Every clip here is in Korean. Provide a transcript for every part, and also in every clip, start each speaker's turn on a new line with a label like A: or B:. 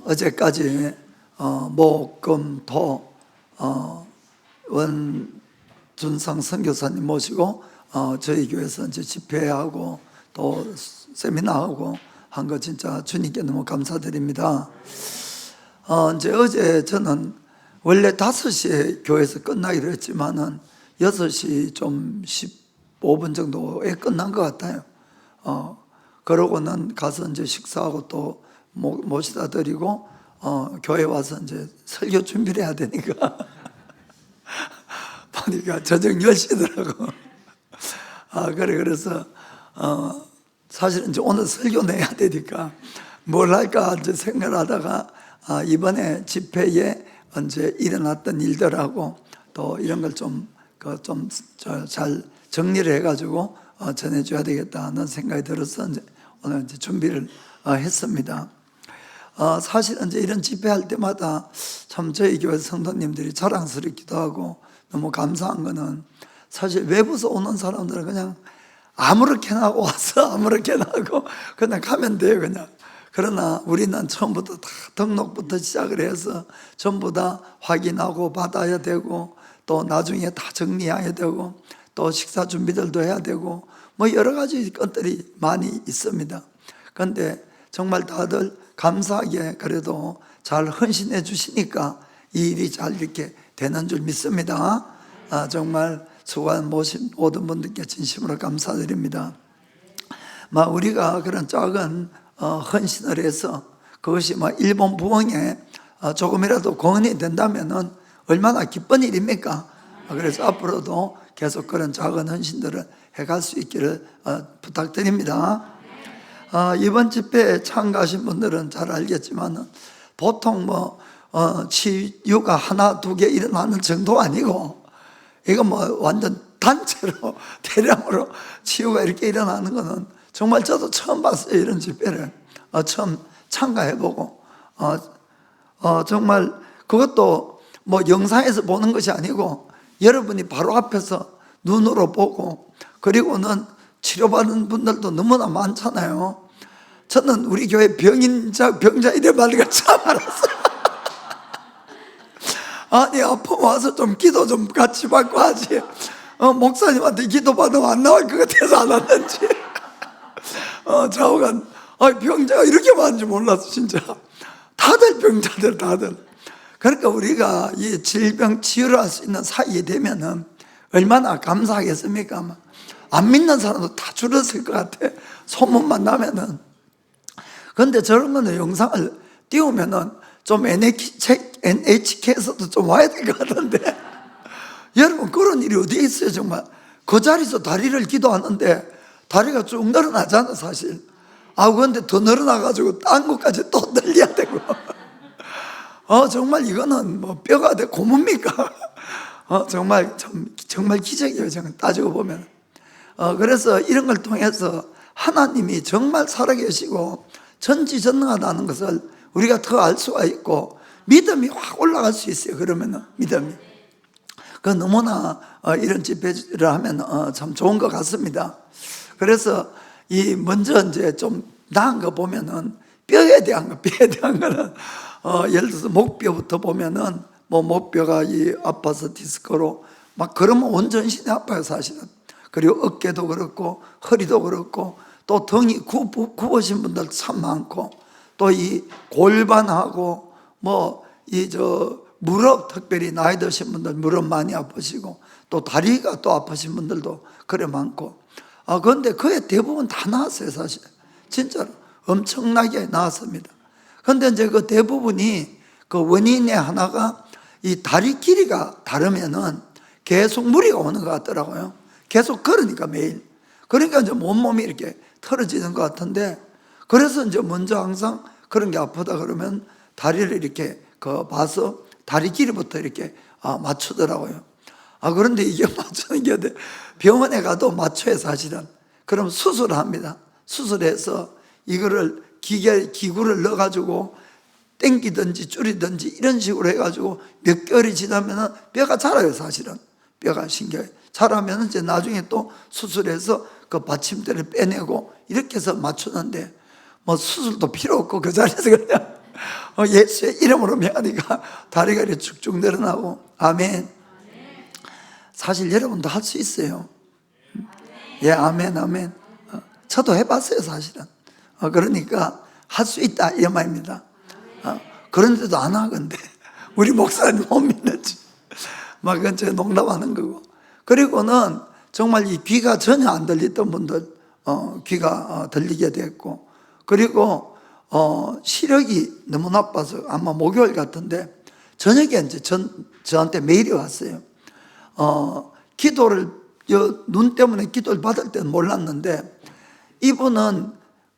A: 어제까지 목, 금, 토 원준상 선교사님 모시고 저희 교회에서 이제 집회하고 또 세미나하고 한 거 진짜 주님께 너무 감사드립니다. 이제 어제 저는 원래 5시에 교회에서 끝나기로 했지만은 6시 좀 15분 정도에 끝난 것 같아요. 그러고는 가서 이제 식사하고 또 모시다 드리고 교회 와서 이제 설교 준비를 해야 되니까 보니까 저녁 10시더라고. 그래서 사실은 이제 오늘 설교 내야 되니까 뭘 할까 이제 생각을 하다가 이번에 집회에 이제 일어났던 일들하고 또 이런 걸 좀 잘 정리를 해가지고 전해줘야 되겠다는 생각이 들어서 이제 오늘 이제 준비를 했습니다. 사실 이제 이런 집회할 때마다 참 저희 교회 성도님들이 자랑스럽기도 하고 너무 감사한 거는 사실 외부에서 오는 사람들은 그냥 아무렇게나 와서 아무렇게나 하고 그냥 가면 돼요, 그냥. 그러나 우리는 처음부터 다 등록부터 시작을 해서 전부 다 확인하고 받아야 되고 또 나중에 다 정리해야 되고 또 식사 준비들도 해야 되고 뭐 여러 가지 것들이 많이 있습니다. 그런데 정말 다들 감사하게 그래도 잘 헌신해 주시니까 이 일이 잘 이렇게 되는 줄 믿습니다. 정말 수고한 모신 모든 분들께 진심으로 감사드립니다. 우리가 그런 작은 헌신을 해서 그것이 일본 부흥에 조금이라도 공헌이 된다면은 얼마나 기쁜 일입니까? 그래서 앞으로도 계속 그런 작은 헌신들을 해갈 수 있기를 부탁드립니다. 이번 집회에 참가하신 분들은 잘 알겠지만 보통 치유가 하나, 두 개 일어나는 정도 아니고 이거 완전 단체로 대량으로 치유가 이렇게 일어나는 거는 정말 저도 처음 봤어요. 이런 집회를 처음 참가해보고 정말 그것도 영상에서 보는 것이 아니고 여러분이 바로 앞에서 눈으로 보고 그리고는 치료받는 분들도 너무나 많잖아요. 저는 우리 교회 병자 이래 말리가 참 알았어요. 아니 아프면 와서 좀 기도 좀 같이 받고 하지. 목사님한테 기도 받으면 안 나올 것 같아서 안 왔는지. 좌우간 병자가 이렇게 많은지 몰랐어 진짜. 다들 병자들 다들. 그러니까 우리가 이 질병 치유를 할 수 있는 사이에 되면은 얼마나 감사하겠습니까? 안 믿는 사람도 다 줄었을 것 같아. 소문만 나면은. 그런데 저런 거는 영상을 띄우면은 좀 NHK에서도 좀 와야 될 것 같은데 여러분 그런 일이 어디에 있어요 정말. 그 자리에서 다리를 기도하는데 다리가 쭉 늘어나잖아 사실. 그런데 더 늘어나가지고 딴 곳까지 또 늘려야 되고 정말 이거는 뼈가 돼 고뭡니까? 정말 기적이에요 정말 따지고 보면. 그래서 이런 걸 통해서 하나님이 정말 살아계시고 전지전능하다는 것을 우리가 더 알 수가 있고 믿음이 확 올라갈 수 있어요. 그러면은 믿음이. 너무나 이런 집회를 하면 참 좋은 것 같습니다. 그래서 먼저 이제 좀 나은 거 보면은 뼈에 대한 거는 예를 들어서 목뼈부터 보면은 목뼈가 아파서 디스크로 그러면 온 전신이 아파요 사실은. 그리고 어깨도 그렇고 허리도 그렇고 또 등이 굽으신 분들 참 많고 또 이 골반하고 무릎, 특별히 나이 드신 분들 무릎 많이 아프시고 또 다리가 또 아프신 분들도 그래 많고 그런데 그의 대부분 다 나았어요 사실. 진짜로 엄청나게 나았습니다. 그런데 이제 그 대부분이 그 원인의 하나가 이 다리 길이가 다르면은 계속 무리가 오는 것 같더라고요. 계속 걸으니까 매일. 그러니까 이제 몸이 이렇게 틀어지는 것 같은데 그래서 이제 먼저 항상 그런 게 아프다 그러면 다리를 이렇게 봐서 다리 길이부터 이렇게 맞추더라고요. 그런데 이게 맞추는 게 병원에 가도 맞춰요 사실은. 그럼 수술을 합니다. 수술해서 이거를 기구를 넣어가지고 땡기든지 줄이든지 이런 식으로 해가지고 몇 개월이 지나면은 뼈가 자라요 사실은. 뼈가 신기해요. 자라면 이제 나중에 또 수술해서 그 받침대를 빼내고 이렇게 해서 맞추는데 수술도 필요 없고 그 자리에서 그냥 예수의 이름으로 명하니까 다리가 이렇게 쭉쭉 늘어나고. 아멘. 사실 여러분도 할 수 있어요. 예, 아멘, 아멘. 저도 해봤어요, 사실은. 그러니까 할 수 있다, 이 말입니다. 그런데도 안 하건데 우리 목사님 못 믿는지 막 그건 제가 농담하는 거고. 그리고는 정말 이 귀가 전혀 안 들리던 분들 귀가 들리게 됐고, 그리고 시력이 너무 나빠서 아마 목요일 같은데 저녁에 이제 저한테 메일이 왔어요. 기도를 눈 때문에 기도를 받을 때는 몰랐는데 이분은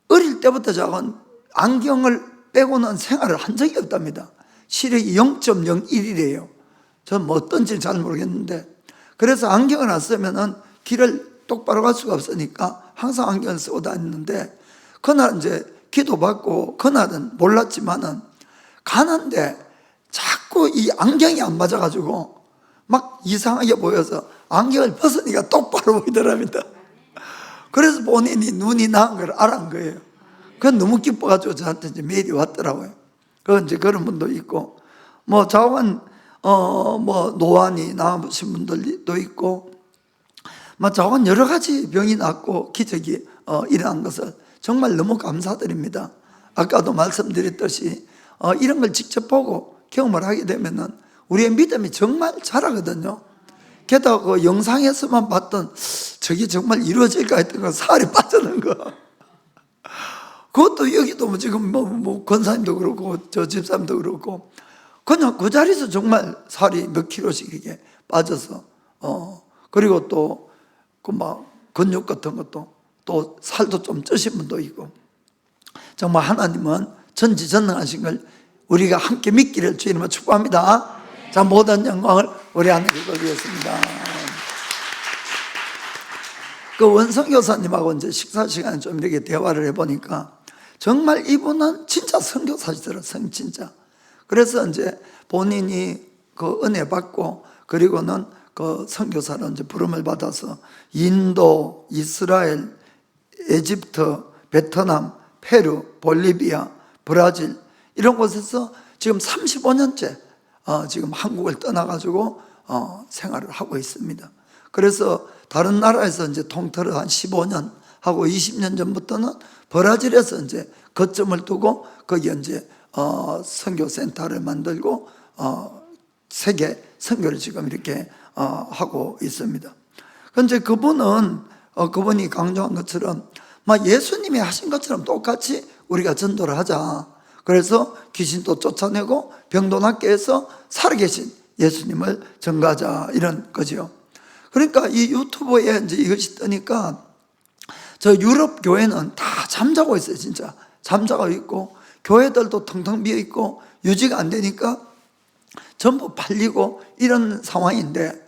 A: 어릴 때부터 작은 안경을 빼고는 생활을 한 적이 없답니다. 시력이 0.01이래요. 저는 뭐 어떤지 잘 모르겠는데, 그래서 안경을 안 쓰면은 길을 똑바로 갈 수가 없으니까 항상 안경을 쓰고 다녔는데, 그날 이제 기도받고 그날은 몰랐지만은 가는데 자꾸 이 안경이 안 맞아가지고 막 이상하게 보여서 안경을 벗으니까 똑바로 보이더랍니다. 그래서 본인이 눈이 나은 걸 알은 거예요. 그건 너무 기뻐가지고 저한테 이제 메일이 왔더라고요. 그 이제 그런 분도 있고, 뭐 자원 뭐 노안이 나으신 분들도 있고, 뭐 자원 여러 가지 병이 낫고 기적이 일어난 것을 정말 너무 감사드립니다. 아까도 말씀드렸듯이 이런 걸 직접 보고 경험을 하게 되면은 우리의 믿음이 정말 자라거든요. 게다가 그 영상에서만 봤던 저게 정말 이루어질까 했던 거, 살이 빠지는 거, 그것도 여기도 뭐 지금 뭐 권사님도 그렇고 저 집사님도 그렇고 그냥 그 자리에서 정말 살이 몇 킬로씩 이렇게 빠져서 그리고 또 그 막 근육 같은 것도 또 살도 좀 찌신 분도 있고, 정말 하나님은 전지전능하신 걸 우리가 함께 믿기를 주님으로 축복합니다. 자, 모든 영광을 우리 하나님께 돌리겠습니다. 그 원성 교사님하고 이제 식사 시간에 좀 이렇게 대화를 해보니까 정말 이분은 진짜 선교사시더라, 진짜. 그래서 이제 본인이 그 은혜 받고, 그리고는 그 선교사로 이제 부름을 받아서 인도, 이스라엘, 에집트, 베트남, 페루, 볼리비아, 브라질 이런 곳에서 지금 35년째 지금 한국을 떠나가지고 생활을 하고 있습니다. 그래서 다른 나라에서 이제 통틀어 한 15년 하고 20년 전부터는 브라질에서 이제 거점을 두고 거기 이제 선교센터를 만들고 세계 선교를 지금 이렇게 하고 있습니다. 그런데 그분이 강조한 것처럼 막 예수님이 하신 것처럼 똑같이 우리가 전도를 하자. 그래서 귀신도 쫓아내고 병도 낫게 해서 살아계신 예수님을 전가하자, 이런 거죠. 그러니까 이 유튜브에 이제 이것이 뜨니까 저 유럽 교회는 다 잠자고 있어요. 진짜 잠자고 있고, 교회들도 텅텅 비어 있고 유지가 안 되니까 전부 팔리고 이런 상황인데,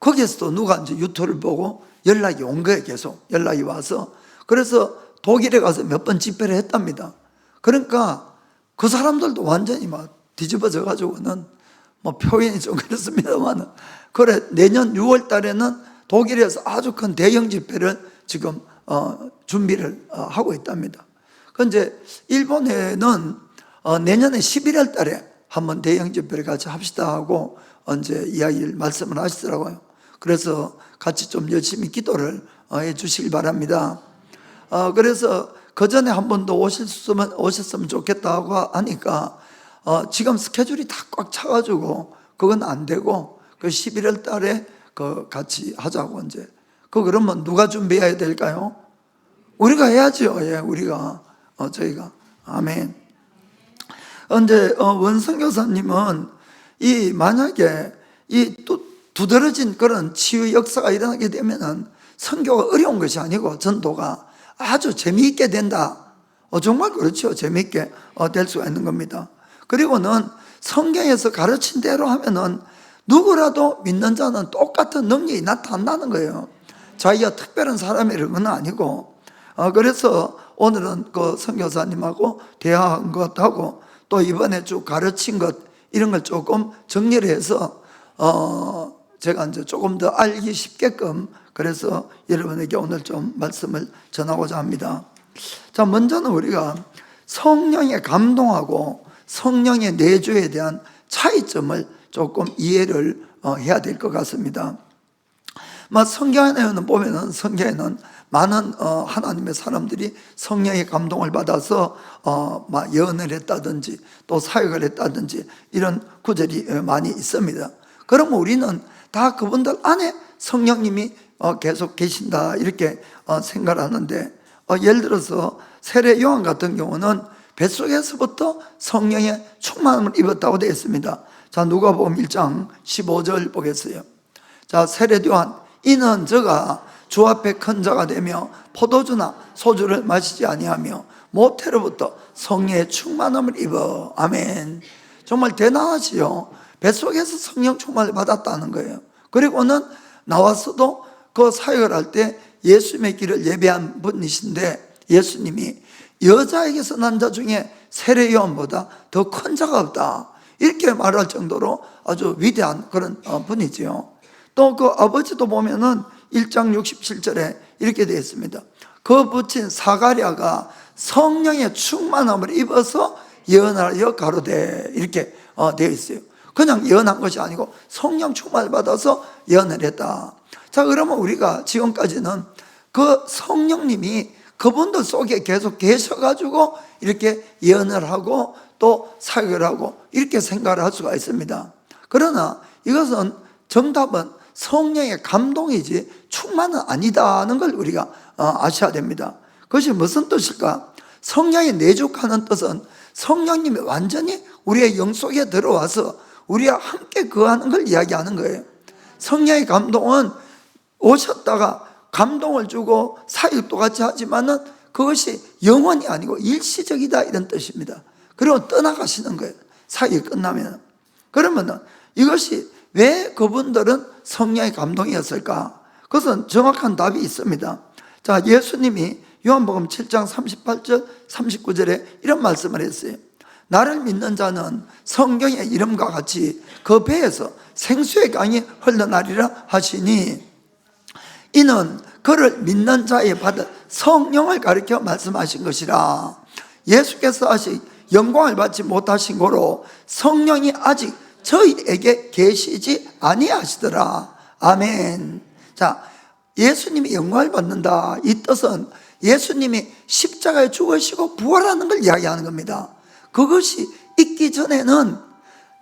A: 거기에서도 누가 이제 유튜브를 보고 연락이 온 거예요. 계속 연락이 와서. 그래서 독일에 가서 몇 번 집회를 했답니다. 그러니까 그 사람들도 완전히 막 뒤집어져 가지고는 뭐 표현이 좀 그렇습니다만, 그래 내년 6월 달에는 독일에서 아주 큰 대형 집회를 지금 준비를 하고 있답니다. 그런데 일본에는 내년에 11월 달에 한번 대형 집회를 같이 합시다 하고 이제 이야기를 말씀을 하시더라고요. 그래서 같이 좀 열심히 기도를 해 주시길 바랍니다. 그래서 그 전에 한 번 더 오셨으면 좋겠다고 하니까 지금 스케줄이 다 꽉 차가지고 그건 안 되고 그 11월 달에 그 같이 하자고 이제. 그러면 누가 준비해야 될까요? 우리가 해야죠. 예, 우리가 저희가. 아멘. 이제 원성 교사님은 만약에 또 두드러진 그런 치유 역사가 일어나게 되면은 선교가 어려운 것이 아니고 전도가 아주 재미있게 된다. 정말 그렇죠. 재미있게 될 수가 있는 겁니다. 그리고는 성경에서 가르친 대로 하면은 누구라도 믿는 자는 똑같은 능력이 나타난다는 거예요. 자기가 특별한 사람이라는 건 아니고. 그래서 오늘은 그 선교사님하고 대화한 것하고 또 이번에 쭉 가르친 것, 이런 걸 조금 정리를 해서 제가 이제 조금 더 알기 쉽게끔, 그래서 여러분에게 오늘 좀 말씀을 전하고자 합니다. 자, 먼저는 우리가 성령에 감동하고 성령의 내주에 대한 차이점을 조금 이해를 해야 될 것 같습니다. 성경에는 보면은 성경에는 많은 하나님의 사람들이 성령의 감동을 받아서 예언을 했다든지 또 사역을 했다든지 이런 구절이 많이 있습니다. 그러면 우리는 다 그분들 안에 성령님이 계속 계신다 이렇게 생각하는데, 예를 들어서 세례 요한 같은 경우는 뱃속에서부터 성령의 충만함을 입었다고 되어 있습니다. 자, 누가복음 1장 15절 보겠어요. 자, 세례 요한, 이는 저가 주 앞에 큰 자가 되며 포도주나 소주를 마시지 아니하며 모태로부터 성령의 충만함을 입어. 아멘. 정말 대단하지요. 뱃속에서 성령 충만을 받았다는 거예요. 그리고는 나와서도 그 사역을 할 때 예수님의 길을 예배한 분이신데, 예수님이 여자에게서 난 자 중에 세례 요한보다 더 큰 자가 없다 이렇게 말할 정도로 아주 위대한 그런 분이지요. 또 그 아버지도 보면은 1장 67절에 이렇게 되어 있습니다. 그 부친 사가랴가 성령의 충만함을 입어서 예언하여 가로되 이렇게 되어 있어요. 그냥 예언한 것이 아니고 성령 충만을 받아서 예언을 했다. 자, 그러면 우리가 지금까지는 그 성령님이 그분들 속에 계속 계셔가지고 이렇게 예언을 하고 또 사역을 하고 이렇게 생각을 할 수가 있습니다. 그러나 이것은 정답은 성령의 감동이지 충만은 아니다는 걸 우리가 아셔야 됩니다. 그것이 무슨 뜻일까? 성령의 내죽하는 뜻은 성령님이 완전히 우리의 영 속에 들어와서 우리와 함께 거하는 걸 이야기하는 거예요. 성령의 감동은 오셨다가 감동을 주고 사역도 같이 하지만은 그것이 영원이 아니고 일시적이다 이런 뜻입니다. 그리고 떠나가시는 거예요. 사역이 끝나면. 그러면은 이것이 왜 그분들은 성령의 감동이었을까? 그것은 정확한 답이 있습니다. 자, 예수님이 요한복음 7장 38절 39절에 이런 말씀을 했어요. 나를 믿는 자는 성경의 이름과 같이 그 배에서 생수의 강이 흘러나리라 하시니, 이는 그를 믿는 자에 받은 성령을 가리켜 말씀하신 것이라. 예수께서 아직 영광을 받지 못하신 고로 성령이 아직 저희에게 계시지 아니하시더라. 아멘. 자, 예수님이 영광을 받는다 이 뜻은 예수님이 십자가에 죽으시고 부활하는 걸 이야기하는 겁니다. 그것이 있기 전에는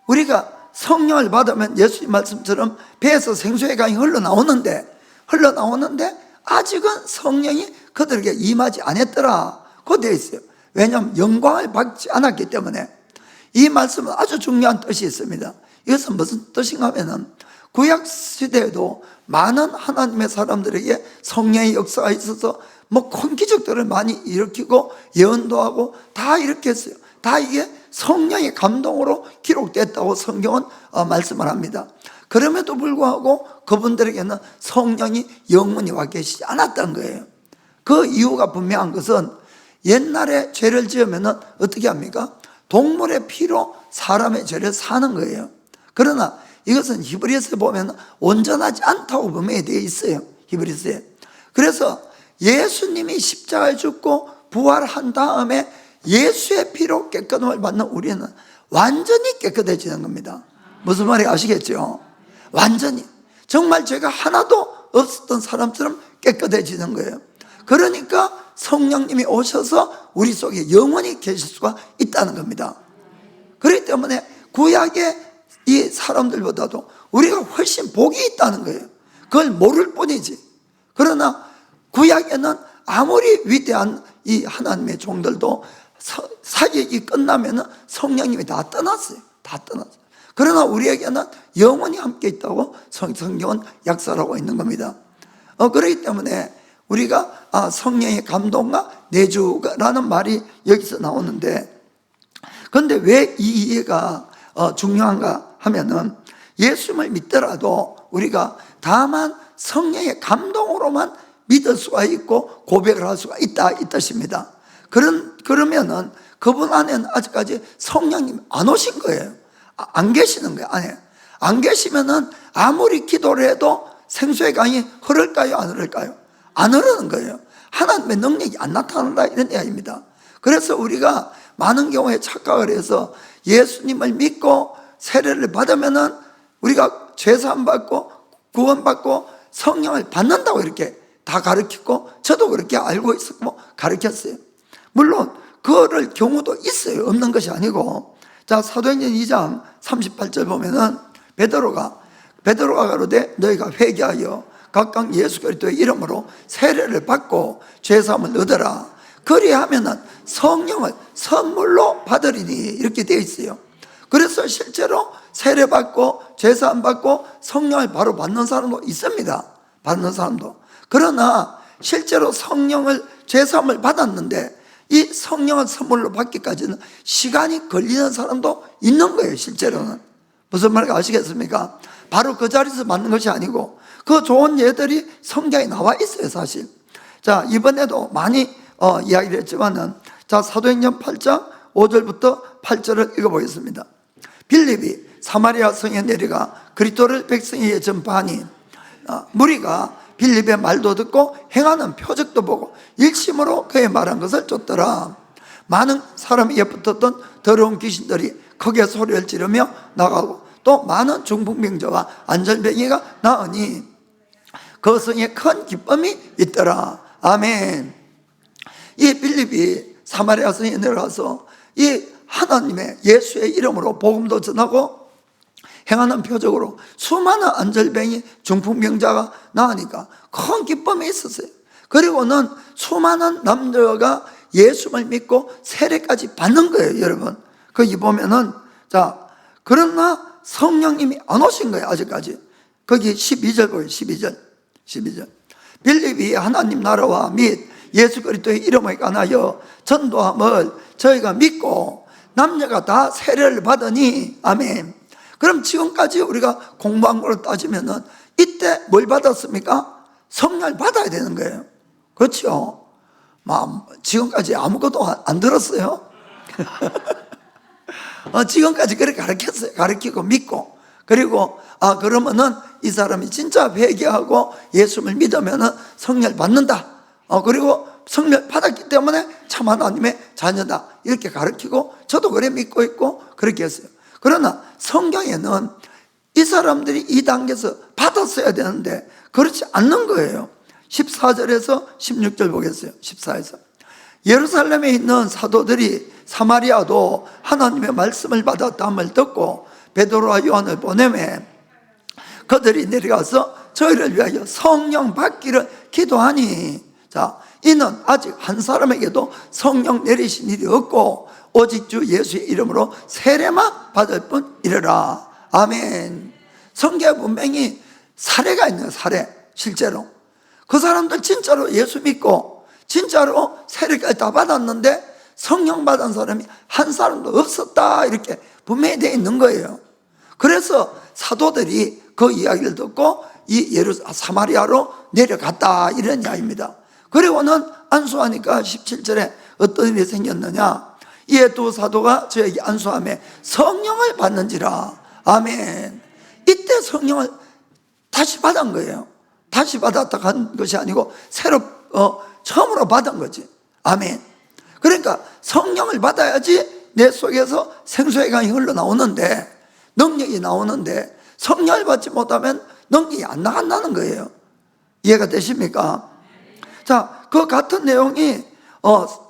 A: 우리가 성령을 받으면 예수님 말씀처럼 배에서 생수의 강이 흘러나오는데 아직은 성령이 그들에게 임하지 않았더라 그 되어 있어요. 왜냐하면 영광을 받지 않았기 때문에. 이 말씀은 아주 중요한 뜻이 있습니다. 이것은 무슨 뜻인가 하면은 구약 시대에도 많은 하나님의 사람들에게 성령의 역사가 있어서 큰 기적들을 많이 일으키고 예언도 하고 다 이렇게 했어요. 다 이게 성령의 감동으로 기록됐다고 성경은 말씀을 합니다. 그럼에도 불구하고 그분들에게는 성령이 영원히 와 계시지 않았던 거예요. 그 이유가 분명한 것은 옛날에 죄를 지으면 어떻게 합니까? 동물의 피로 사람의 죄를 사는 거예요. 그러나 이것은 히브리서에 보면 온전하지 않다고 분명히 되어 있어요. 히브리서에. 그래서 예수님이 십자가에 죽고 부활한 다음에 예수의 피로 깨끗함을 받는 우리는 완전히 깨끗해지는 겁니다. 무슨 말인지 아시겠죠? 완전히 정말 죄가 하나도 없었던 사람처럼 깨끗해지는 거예요. 그러니까 성령님이 오셔서 우리 속에 영원히 계실 수가 있다는 겁니다. 그렇기 때문에 구약의 이 사람들보다도 우리가 훨씬 복이 있다는 거예요. 그걸 모를 뿐이지. 그러나 구약에는 아무리 위대한 이 하나님의 종들도 사역이 끝나면 성령님이 다 떠났어요. 다 떠났어요. 그러나 우리에게는 영원히 함께 있다고 성경은 약속하고 있는 겁니다. 그렇기 때문에 우리가 성령의 감동과 내주라는 말이 여기서 나오는데, 그런데 왜 이 이해가 중요한가 하면은 예수님을 믿더라도 우리가 다만 성령의 감동으로만 믿을 수가 있고 고백을 할 수가 있다 이 뜻입니다. 그러면은 그분 안에는 아직까지 성령님이 안 오신 거예요. 안 계시는 거예요. 안에 안 계시면은 아무리 기도를 해도 생수의 강이 흐를까요? 안 흐를까요? 안 흐르는 거예요. 하나님의 능력이 안 나타난다 이런 이야기입니다. 그래서 우리가 많은 경우에 착각을 해서 예수님을 믿고 세례를 받으면은 우리가 죄사함 받고 구원받고 성령을 받는다고 이렇게 다 가르치고, 저도 그렇게 알고 있었고 가르쳤어요. 물론 그럴 경우도 있어요. 없는 것이 아니고. 자, 사도행전 2장 38절 보면은 베드로가 가로되 너희가 회개하여 각각 예수 그리스도의 이름으로 세례를 받고 죄사함을 얻으라. 그리하면은 성령을 선물로 받으리니, 이렇게 되어 있어요. 그래서 실제로 세례 받고 죄사함 받고 성령을 바로 받는 사람도 있습니다. 받는 사람도. 그러나 실제로 성령을, 죄사함을 받았는데 이 성령을 선물로 받기까지는 시간이 걸리는 사람도 있는 거예요. 실제로는. 무슨 말인지 아시겠습니까? 바로 그 자리에서 받는 것이 아니고 그 좋은 예들이 성경에 나와 있어요, 사실. 자, 이번에도 많이 이야기를 했지만은, 자, 사도행전 8장 5절부터 8절을 읽어보겠습니다. 빌립이 사마리아 성에 내려가 그리스도를 백성에게 전파하니 무리가 빌립의 말도 듣고 행하는 표적도 보고 일심으로 그의 말한 것을 쫓더라. 많은 사람이 붙었던 더러운 귀신들이 크게 소리를 지르며 나가고 또 많은 중풍병자와 안절뱅이가 나으니 그 성에 큰 기쁨이 있더라. 아멘. 이 빌립이 사마리아 성에 내려가서 이 하나님의 예수의 이름으로 복음도 전하고 행하는 표적으로 수많은 안절뱅이 중풍병자가 나으니까 큰 기쁨이 있었어요. 그리고는 수많은 남자가 예수를 믿고 세례까지 받는 거예요, 여러분. 거기 보면은, 자, 그러나 성령님이 안 오신 거예요, 아직까지. 거기 12절 보여요, 12절. 빌립이 하나님 나라와 및 예수 그리스도의 이름을 관하여 전도함을 저희가 믿고 남녀가 다 세례를 받으니, 아멘. 그럼 지금까지 우리가 공부한 걸로 따지면은 이때 뭘 받았습니까? 성령을 받아야 되는 거예요. 그렇죠? 지금까지 아무것도 안 들었어요. 지금까지 그렇게 가르쳤어요. 가르치고 믿고. 그리고 그러면은 이 사람이 진짜 회개하고 예수를 믿으면은 성령을 받는다. 그리고 성령 받았기 때문에 참 하나님의 자녀다, 이렇게 가르치고 저도 그래 믿고 있고 그렇게 했어요. 그러나 성경에는 이 사람들이 이 단계에서 받았어야 되는데 그렇지 않는 거예요. 14절에서 16절 보겠어요. 14에서 예루살렘에 있는 사도들이 사마리아도 하나님의 말씀을 받았다함을 듣고 베드로와 요한을 보내매 그들이 내려가서 저희를 위하여 성령 받기를 기도하니, 자, 이는 아직 한 사람에게도 성령 내리신 일이 없고 오직 주 예수의 이름으로 세례만 받을 뿐이라. 아멘. 성경에 분명히 사례가 있네요. 사례. 실제로 그 사람들 진짜로 예수 믿고 진짜로 세례까지 다 받았는데 성령 받은 사람이 한 사람도 없었다, 이렇게 분명히 되어 있는 거예요. 그래서 사도들이 그 이야기를 듣고 이 사마리아로 내려갔다, 이런 이야기입니다. 그리고는 안수하니까 17절에 어떤 일이 생겼느냐, 이에 두 사도가 저에게 안수하며 성령을 받는지라. 아멘. 이때 성령을 다시 받은 거예요. 다시 받았다 간 것이 아니고 새로 처음으로 받은 거지. 아멘. 그러니까 성령을 받아야지 내 속에서 생수의 강이 흘러나오는데, 능력이 나오는데, 성령을 받지 못하면 능력이 안 나간다는 거예요. 이해가 되십니까? 자, 그 같은 내용이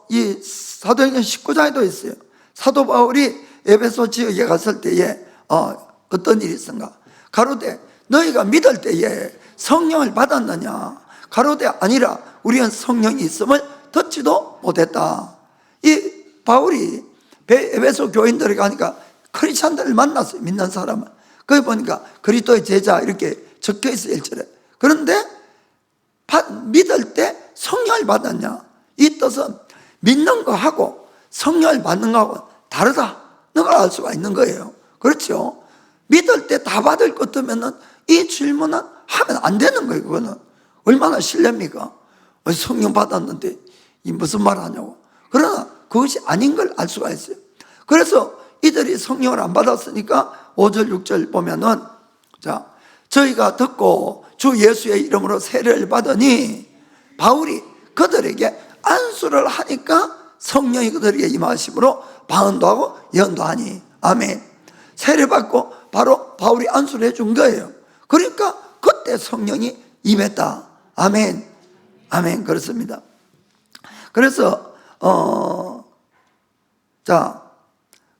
A: 이 사도행전 19장에도 있어요. 사도 바울이 에베소 지역에 갔을 때에 어떤 일이 있었는가? 가로되 너희가 믿을 때에 성령을 받았느냐? 가로되 아니라 우리는 성령이 있음을 듣지도 못했다. 이 바울이 에베소 교인들에 가니까 크리스찬들을 만났어요. 믿는 사람을. 거기 보니까 그리스도의 제자 이렇게 적혀 있어요, 1절에. 그런데 믿을 때 성령을 받았냐? 이 뜻은 믿는 거하고 성령을 받는 거하고 다르다는 걸 알 수가 있는 거예요. 그렇죠? 믿을 때 다 받을 것 같으면은 이 질문은 하면 안 되는 거예요. 그거는 얼마나 신뢰입니까? 성령 받았는데 이 무슨 말 하냐고. 그러나 그것이 아닌 걸 알 수가 있어요. 그래서 이들이 성령을 안 받았으니까 5절 6절 보면은, 자, 저희가 듣고 주 예수의 이름으로 세례를 받으니 바울이 그들에게 안수를 하니까 성령이 그들에게 임하심으로 방언도 하고 예언도 하니. 아멘. 세례받고 바로 바울이 안수를 해준 거예요. 그러니까 그때 성령이 임했다. 아멘. 아멘. 그렇습니다. 그래서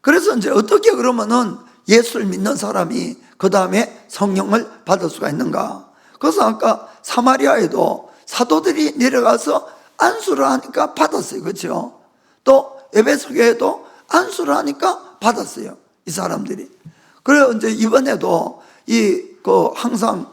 A: 그래서 이제 어떻게 그러면은 예수를 믿는 사람이 그 다음에 성령을 받을 수가 있는가? 그래서 아까 사마리아에도 사도들이 내려가서 안수를 하니까 받았어요. 그렇죠? 또 에베소 교회도 안수를 하니까 받았어요. 이 사람들이. 그래서 이제 이번에도 항상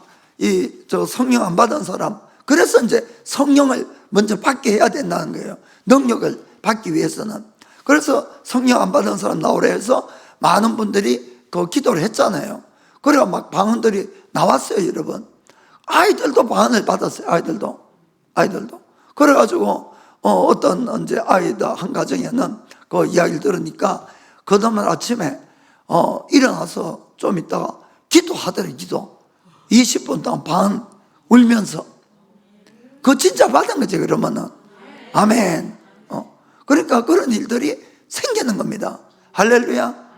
A: 성령 안 받은 사람, 그래서 이제 성령을 먼저 받게 해야 된다는 거예요. 능력을 받기 위해서는. 그래서 성령 안 받은 사람 나오라 해서 많은 분들이 기도를 했잖아요. 그래가 막 방언들이 나왔어요, 여러분. 아이들도 방언을 받았어요, 아이들도. 그래가지고, 어떤 이제 아이들 한 가정에는 그 이야기를 들으니까 그 다음날 아침에, 일어나서 좀 있다가 기도하더래, 기도. 20분 동안 방언 울면서. 그거 진짜 받은 거지, 그러면은. 아멘. 그러니까 그런 일들이 생기는 겁니다. 할렐루야.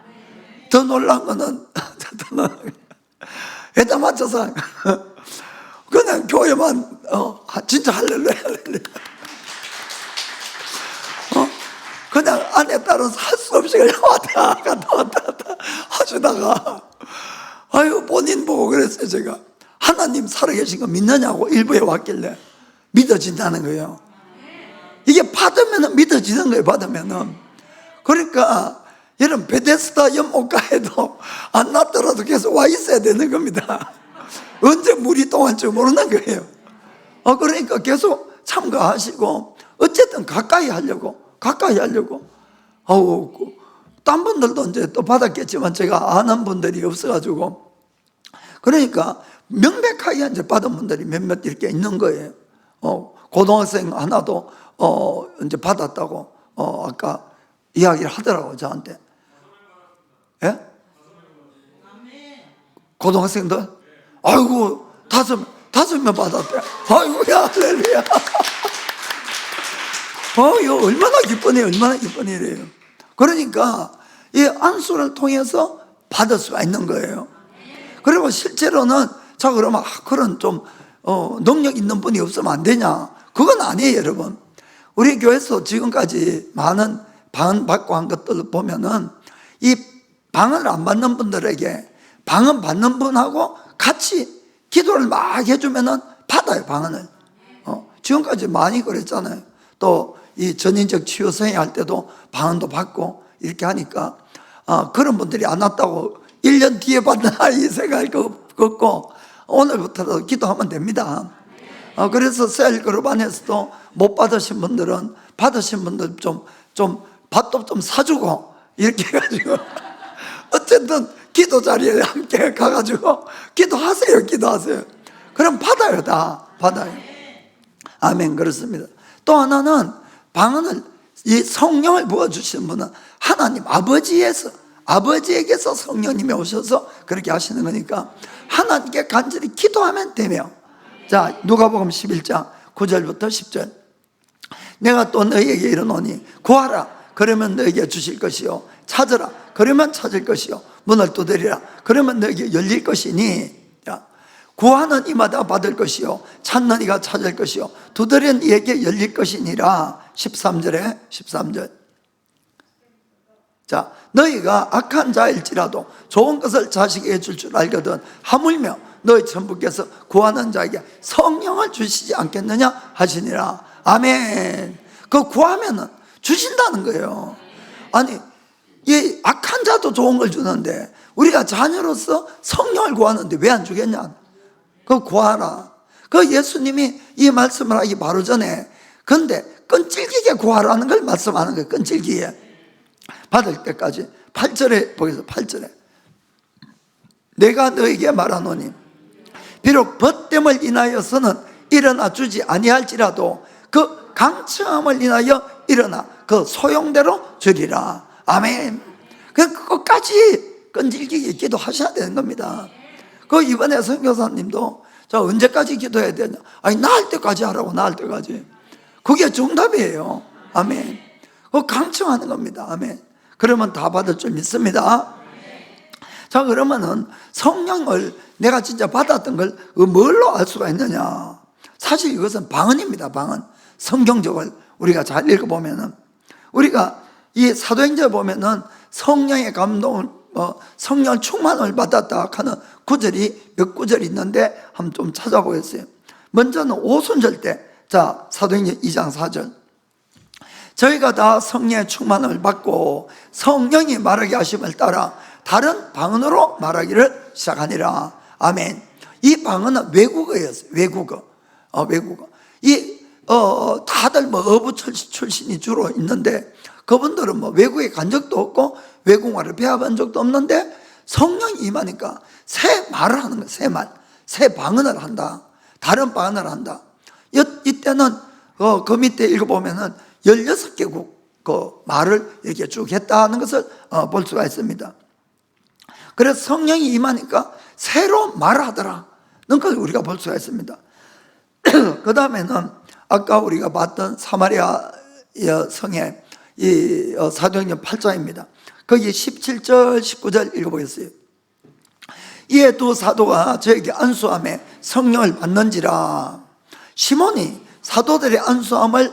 A: 더 놀란 거는, 에다 맞춰서, 그냥 교회만, 진짜 할렐루야. 그냥 안에 따라서 할 수 없이 그냥 왔다 갔다 하시다가, 아유, 본인 보고 그랬어요, 제가. 하나님 살아계신 거 믿느냐고 일부에 왔길래 믿어진다는 거예요. 이게 받으면 믿어지는 거예요, 받으면은. 그러니까, 여러분, 베데스다 연못가에도 안 났더라도 계속 와 있어야 되는 겁니다. 언제 물이 동할지 모르는 거예요. 그러니까 계속 참가하시고, 어쨌든 가까이 하려고. 딴 분들도 이제 또 받았겠지만 제가 아는 분들이 없어가지고. 그러니까 명백하게 이제 받은 분들이 몇몇 이렇게 있는 거예요. 고등학생 하나도 이제 받았다고 아까 이야기를 하더라고요, 저한테. 예? 고등학생들? 아이고, 다섯 명 받았대. 아이고야, 할렐루야. 이거 얼마나 기쁘네요, 얼마나 기쁘네요. 그러니까 이 안수를 통해서 받을 수가 있는 거예요. 그리고 실제로는 그러면 그런 좀 능력 있는 분이 없으면 안 되냐? 그건 아니에요, 여러분. 우리 교회에서 지금까지 많은 방언 받고 한 것들을 보면은 이 방언을 안 받는 분들에게 방언 받는 분하고 같이 기도를 막 해주면은 받아요, 방언을. 지금까지 많이 그랬잖아요. 또 이 전인적 치유 선행 할 때도 방언도 받고 이렇게 하니까 그런 분들이 안 왔다고 1년 뒤에 받나 이 생각할 거 없고 오늘부터도 기도하면 됩니다. 그래서 셀그룹 안에서도 못 받으신 분들은 받으신 분들 좀 밥도 좀 사주고 이렇게 해가지고 어쨌든 기도 자리에 함께 가가지고 기도하세요. 그럼 받아요, 다 받아요. 아멘. 그렇습니다. 또 하나는 방언을 이 성령을 부어주시는 분은 하나님 아버지에게서 성령님이 오셔서 그렇게 하시는 거니까 하나님께 간절히 기도하면 되며. 자, 누가복음 11장 9절부터 10절. 내가 또 너희에게 이르노니 구하라 그러면 너희에게 주실 것이요 찾으라 그러면 찾을 것이요 문을 두드리라 그러면 너희에게 열릴 것이니. 자, 구하는 이마다 받을 것이요 찾는 이가 찾을 것이요 두드리는 이에게 열릴 것이니라. 13절. 자, 너희가 악한 자일지라도 좋은 것을 자식에게 줄 줄 알거든 하물며 너희 천부께서 구하는 자에게 성령을 주시지 않겠느냐 하시니라. 아멘. 그 구하면은 주신다는 거예요. 아니, 이 악한 자도 좋은 걸 주는데 우리가 자녀로서 성령을 구하는데 왜 안 주겠냐? 그 구하라. 그 예수님이 이 말씀을 하기 바로 전에 근데 끈질기게 구하라는 걸 말씀하는 거예요. 끈질기게 받을 때까지. 8절에 보겠습니다. 8절에 내가 너에게 말하노니 비록 벗됨을 인하여서는 일어나 주지 아니할지라도 그 강청함을 인하여 일어나 그 소용대로 주리라. 아멘. 그것까지 끈질기게 기도하셔야 되는 겁니다. 그 이번에 선교사님도 저 언제까지 기도해야 되냐? 아니 나을 때까지 하라고. 나을 때까지. 그게 정답이에요. 아멘. 강청하는 겁니다. 아멘. 그러면 다 받을 줄 믿습니다. 자, 그러면은 성령을 내가 진짜 받았던 걸 뭘로 알 수가 있느냐? 사실 이것은 방언입니다. 방언. 성경적을 우리가 잘 읽어보면은, 우리가 이 사도행전에 보면은 성령의 감동을, 성령 충만을 받았다 하는 구절이 몇 구절이 있는데 한번 좀 찾아보겠어요. 먼저는 오순절 때, 자, 사도행전 2장 4절. 저희가 다 성령의 충만을 받고 성령이 말하게 하심을 따라 다른 방언으로 말하기를 시작하니라. 아멘. 이 방언은 외국어였어요. 외국어. 외국어. 다들 어부 출신이 주로 있는데, 그분들은 외국에 간 적도 없고 외국말을 배워본 적도 없는데 성령이 임하니까 새 말을 하는 거예요. 새 말. 새 방언을 한다. 다른 방언을 한다. 이때는 그 밑에 읽어보면은 16개국 그 말을 이렇게 쭉 했다는 것을 볼 수가 있습니다. 그래서 성령이 임하니까 새로 말하더라. 는 것을 우리가 볼 수가 있습니다. 그 다음에는 아까 우리가 봤던 사마리아 성의 이 사도행전 8장입니다. 거기 17절 19절 읽어보겠어요. 이에 두 사도가 저에게 안수함에 성령을 받는지라. 시몬이 사도들의 안수함으로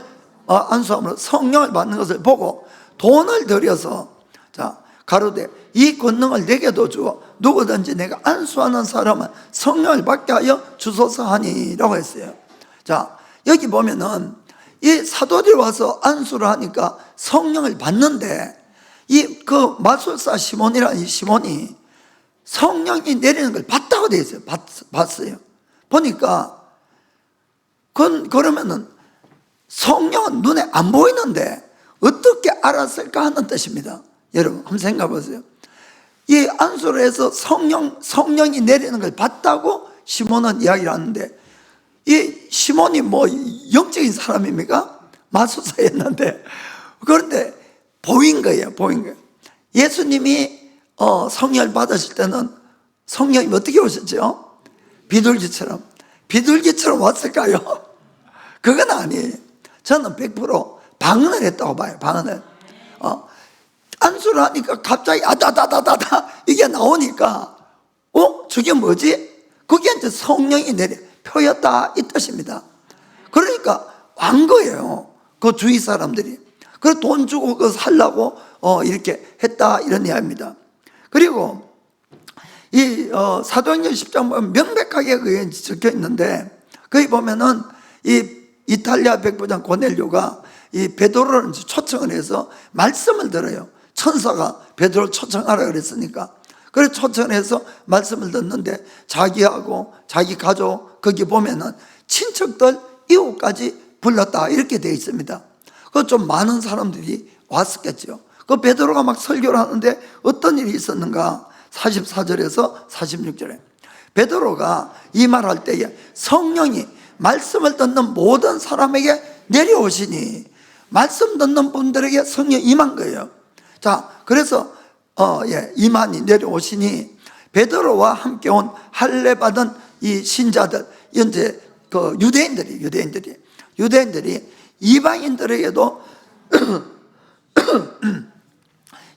A: 성령을 받는 것을 보고 돈을 들여서, 자, 가로되 이 권능을 내게도 주어 누구든지 내가 안수하는 사람은 성령을 받게 하여 주소서 하니라고 했어요. 자, 여기 보면은 이 사도들이 와서 안수를 하니까 성령을 받는데, 그 마술사 시몬이라는 이 시몬이 성령이 내리는 걸 봤다고 되어 있어요. 봤어요. 보니까 그러면은 성령은 눈에 안 보이는데 어떻게 알았을까 하는 뜻입니다. 여러분 한번 생각해 보세요. 이 안수를 해서 성령이 내리는 걸 봤다고 시몬은 이야기를 하는데, 이 시몬이 영적인 사람입니까? 마술사였는데, 그런데 보인 거예요. 예수님이 성령을 받으실 때는 성령이 어떻게 오셨죠? 비둘기처럼 왔을까요? 그건 아니에요. 저는 100% 방언을 했다고 봐요. 방언을. 안수를 하니까 갑자기 아다다다다다 이게 나오니까 저게 뭐지? 그게 이제 성령이 표였다 이 뜻입니다. 그러니까 완 거예요. 그 주위 사람들이. 그래서 돈 주고 그거 살라고 이렇게 했다 이런 이야기입니다. 그리고 이 사도행전 10장 보면 명백하게 그게 적혀 있는데, 거기 보면은 이 이탈리아 백부장 고넬료가 이 베드로를 초청을 해서 말씀을 들어요. 천사가 베드로를 초청하라 그랬으니까. 그래서 초청을 해서 말씀을 듣는데 자기하고 자기 가족, 거기 보면은 친척들, 이웃까지 불렀다 이렇게 되어 있습니다. 그 좀 많은 사람들이 왔었겠죠. 그 베드로가 막 설교를 하는데 어떤 일이 있었는가? 44절에서 46절에 베드로가 이 말할 때에 성령이 말씀을 듣는 모든 사람에게 내려오시니, 말씀 듣는 분들에게 성령이 임한 거예요. 자, 그래서 임하니 내려오시니 베드로와 함께 온 할례 받은 이 신자들, 현재 그 유대인들이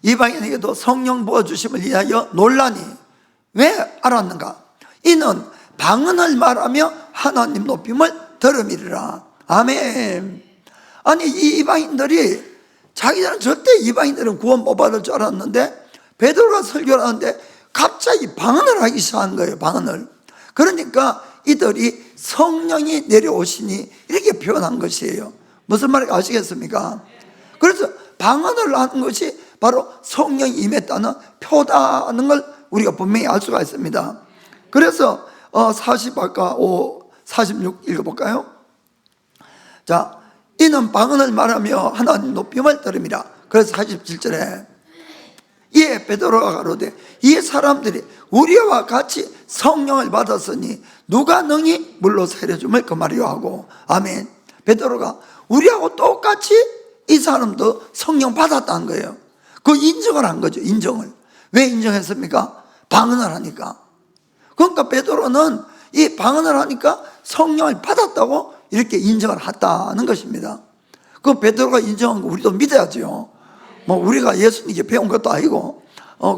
A: 이방인에게도 성령 부어주심을 위하여 논란이. 왜 알았는가? 이는 방언을 말하며 하나님 높임을 들음이리라. 아멘. 아니 이 이방인들이 자기들은 절대 이방인들은 구원 못 받을 줄 알았는데 베드로가 설교를 하는데 갑자기 방언을 하기 시작한 거예요. 방언을. 그러니까 이들이 성령이 내려오시니 이렇게 표현한 것이에요. 무슨 말인지 아시겠습니까? 그래서 방언을 하는 것이 바로 성령이 임했다는 표다는 걸 우리가 분명히 알 수가 있습니다. 그래서 46 읽어볼까요? 자, 이는 방언을 말하며 하나님 높임을 들음이라. 그래서 47절에 이에 베드로가 가로되 이 사람들이 우리와 같이 성령을 받았으니 누가 능히 물로 세례줌을 금하리요 하고. 아멘. 베드로가 우리하고 똑같이 이 사람도 성령 받았다는 거예요. 그 인정을 한 거죠. 인정을. 왜 인정했습니까? 방언을 하니까. 그러니까 베드로는 이 방언을 하니까 성령을 받았다고 이렇게 인정을 했다는 것입니다. 그 베드로가 인정한 거 우리도 믿어야죠. 뭐 우리가 예수님께 배운 것도 아니고,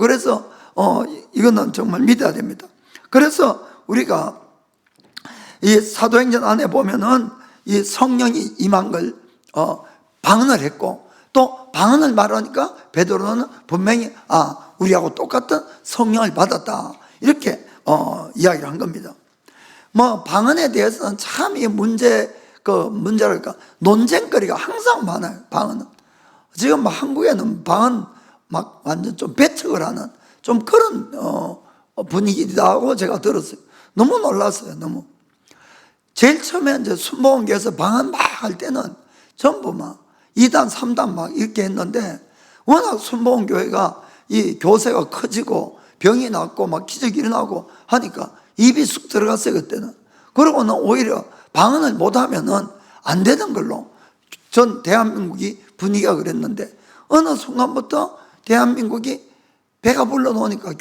A: 그래서 이거는 정말 믿어야 됩니다. 그래서 우리가 이 사도행전 안에 보면은 이 성령이 임한 걸 방언을 했고, 또 방언을 말하니까 베드로는 분명히 우리하고 똑같은 성령을 받았다, 이렇게 이야기를 한 겁니다. 뭐 방언에 대해서는 참 이 문제랄까 논쟁거리가 항상 많아요. 방언은 지금 막 한국에는 방언 막 완전 좀 배척을 하는 좀 그런 분위기라고 제가 들었어요. 너무 놀랐어요. 너무. 제일 처음에 이제 순복음교회에서 방언 막 할 때는 전부 막 2단, 3단 막 이렇게 했는데, 워낙 순복음교회가 이 교세가 커지고 병이 낫고 막 기적이 일어나고 하니까 입이 쑥 들어갔어요, 그때는. 그러고는 오히려 방언을 못하면은 안 되는 걸로 전 대한민국이 분위기가 그랬는데, 어느 순간부터 대한민국이 배가 불러 놓으니까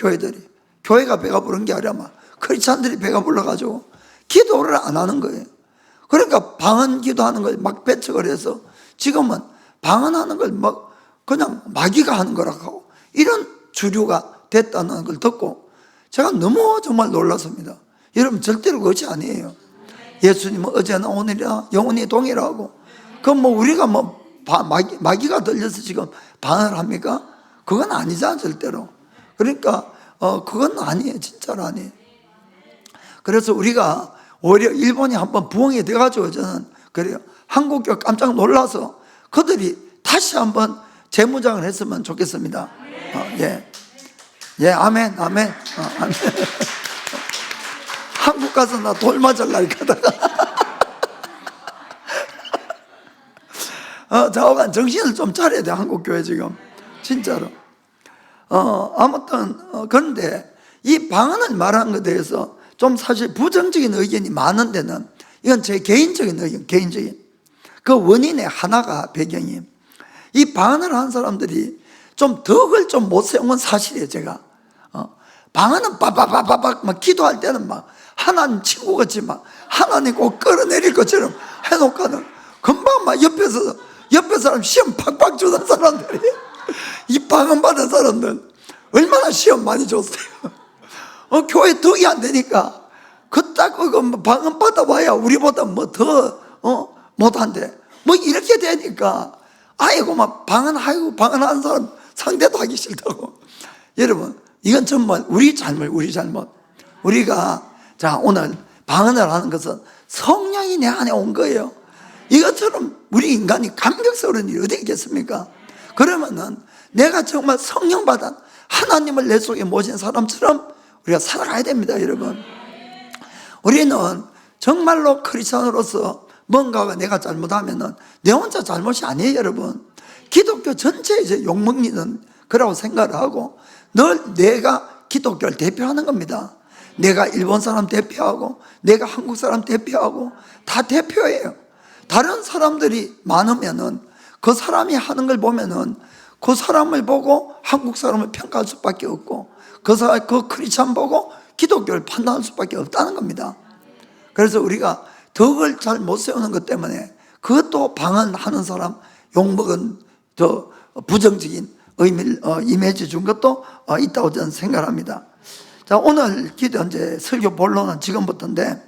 A: 교회가 배가 부른 게 아니라 막 크리스찬들이 배가 불러가지고 기도를 안 하는 거예요. 그러니까 방언 기도하는 걸 막 배척을 해서 지금은 방언하는 걸 막 그냥 마귀가 하는 거라고 하고 이런 주류가 됐다는 걸 듣고 제가 너무 정말 놀랐습니다. 여러분, 절대로 그것이 아니에요. 예수님은 어제나 오늘이나 영원히 동일하고, 그럼 뭐 우리가 뭐 마귀가 들려서 지금 방언을 합니까? 그건 아니잖아, 절대로. 그러니까 그건 아니에요. 진짜로 아니에요. 그래서 우리가 오히려 일본이 한번 부흥이 돼가지고 저는 그래요. 한국교 깜짝 놀라서 그들이 다시 한번 재무장을 했으면 좋겠습니다. 예, 아멘, 아멘, 아멘. 한국 가서 나 돌 맞을라 이러다가 좌우간 정신을 좀 차려야 돼, 한국교회 지금 진짜로. 아무튼 그런데 이 방언을 말하는 것에 대해서 좀 사실 부정적인 의견이 많은 데는, 이건 제 개인적인 의견, 개인적인 그 원인의 하나가 배경이, 이 방언을 하는 사람들이 좀 덕을 좀 못 세운 사실이에요. 제가 방언은 빠바바바박 막 기도할 때는 막 하나님 친구같이 막 하나님 꼭 끌어내릴 것처럼 해놓고는 금방 막 옆에 사람 시험 팍팍 주는 사람들이 이 방언 받은 사람들 얼마나 시험 많이 줬어요. 교회 덕이 안 되니까 그딱 방언 받아봐야 우리보다 뭐 더 못한데 뭐 이렇게 되니까 아이고 막 방언하는 사람 상대도 하기 싫다고. 여러분, 이건 정말 우리 잘못. 우리가 자, 오늘 방언을 하는 것은 성령이 내 안에 온 거예요. 이것처럼 우리 인간이 감격스러운 일이 어디 있겠습니까? 그러면은 내가 정말 성령 받은 하나님을 내 속에 모신 사람처럼 우리가 살아가야 됩니다, 여러분. 우리는 정말로 크리스천으로서 뭔가가 내가 잘못하면은 내 혼자 잘못이 아니에요, 여러분. 기독교 전체에 이제 욕먹는 거라고 생각을 하고 늘 내가 기독교를 대표하는 겁니다. 내가 일본 사람 대표하고 내가 한국 사람 대표하고 다 대표예요. 다른 사람들이 많으면은 그 사람이 하는 걸 보면은 그 사람을 보고 한국 사람을 평가할 수밖에 없고 그 크리스찬 보고 기독교를 판단할 수밖에 없다는 겁니다. 그래서 우리가 덕을 잘 못 세우는 것 때문에 그것도 방언하는 사람 욕먹은 저 부정적인 의미를 이미지 준 것도 있다고 저는 생각합니다. 자, 오늘 기도 이제 설교 본론은 지금부터인데,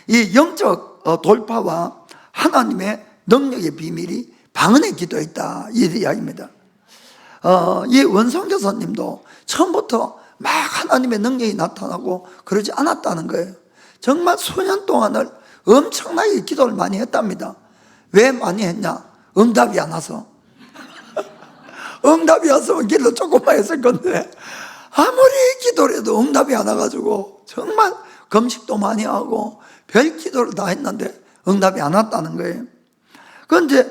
A: 이 영적 돌파와 하나님의 능력의 비밀이 방언의 기도에 있다, 이 이야기입니다. 이 원성 교사님도 처음부터 막 하나님의 능력이 나타나고 그러지 않았다는 거예요. 정말 수년 동안을 엄청나게 기도를 많이 했답니다. 왜 많이 했냐? 응답이 안 와서. 응답이 왔으면 기도 조금만 했을 건데 아무리 기도를 해도 응답이 안 와가지고 정말 금식도 많이 하고 별 기도를 다 했는데 응답이 안 왔다는 거예요. 그런데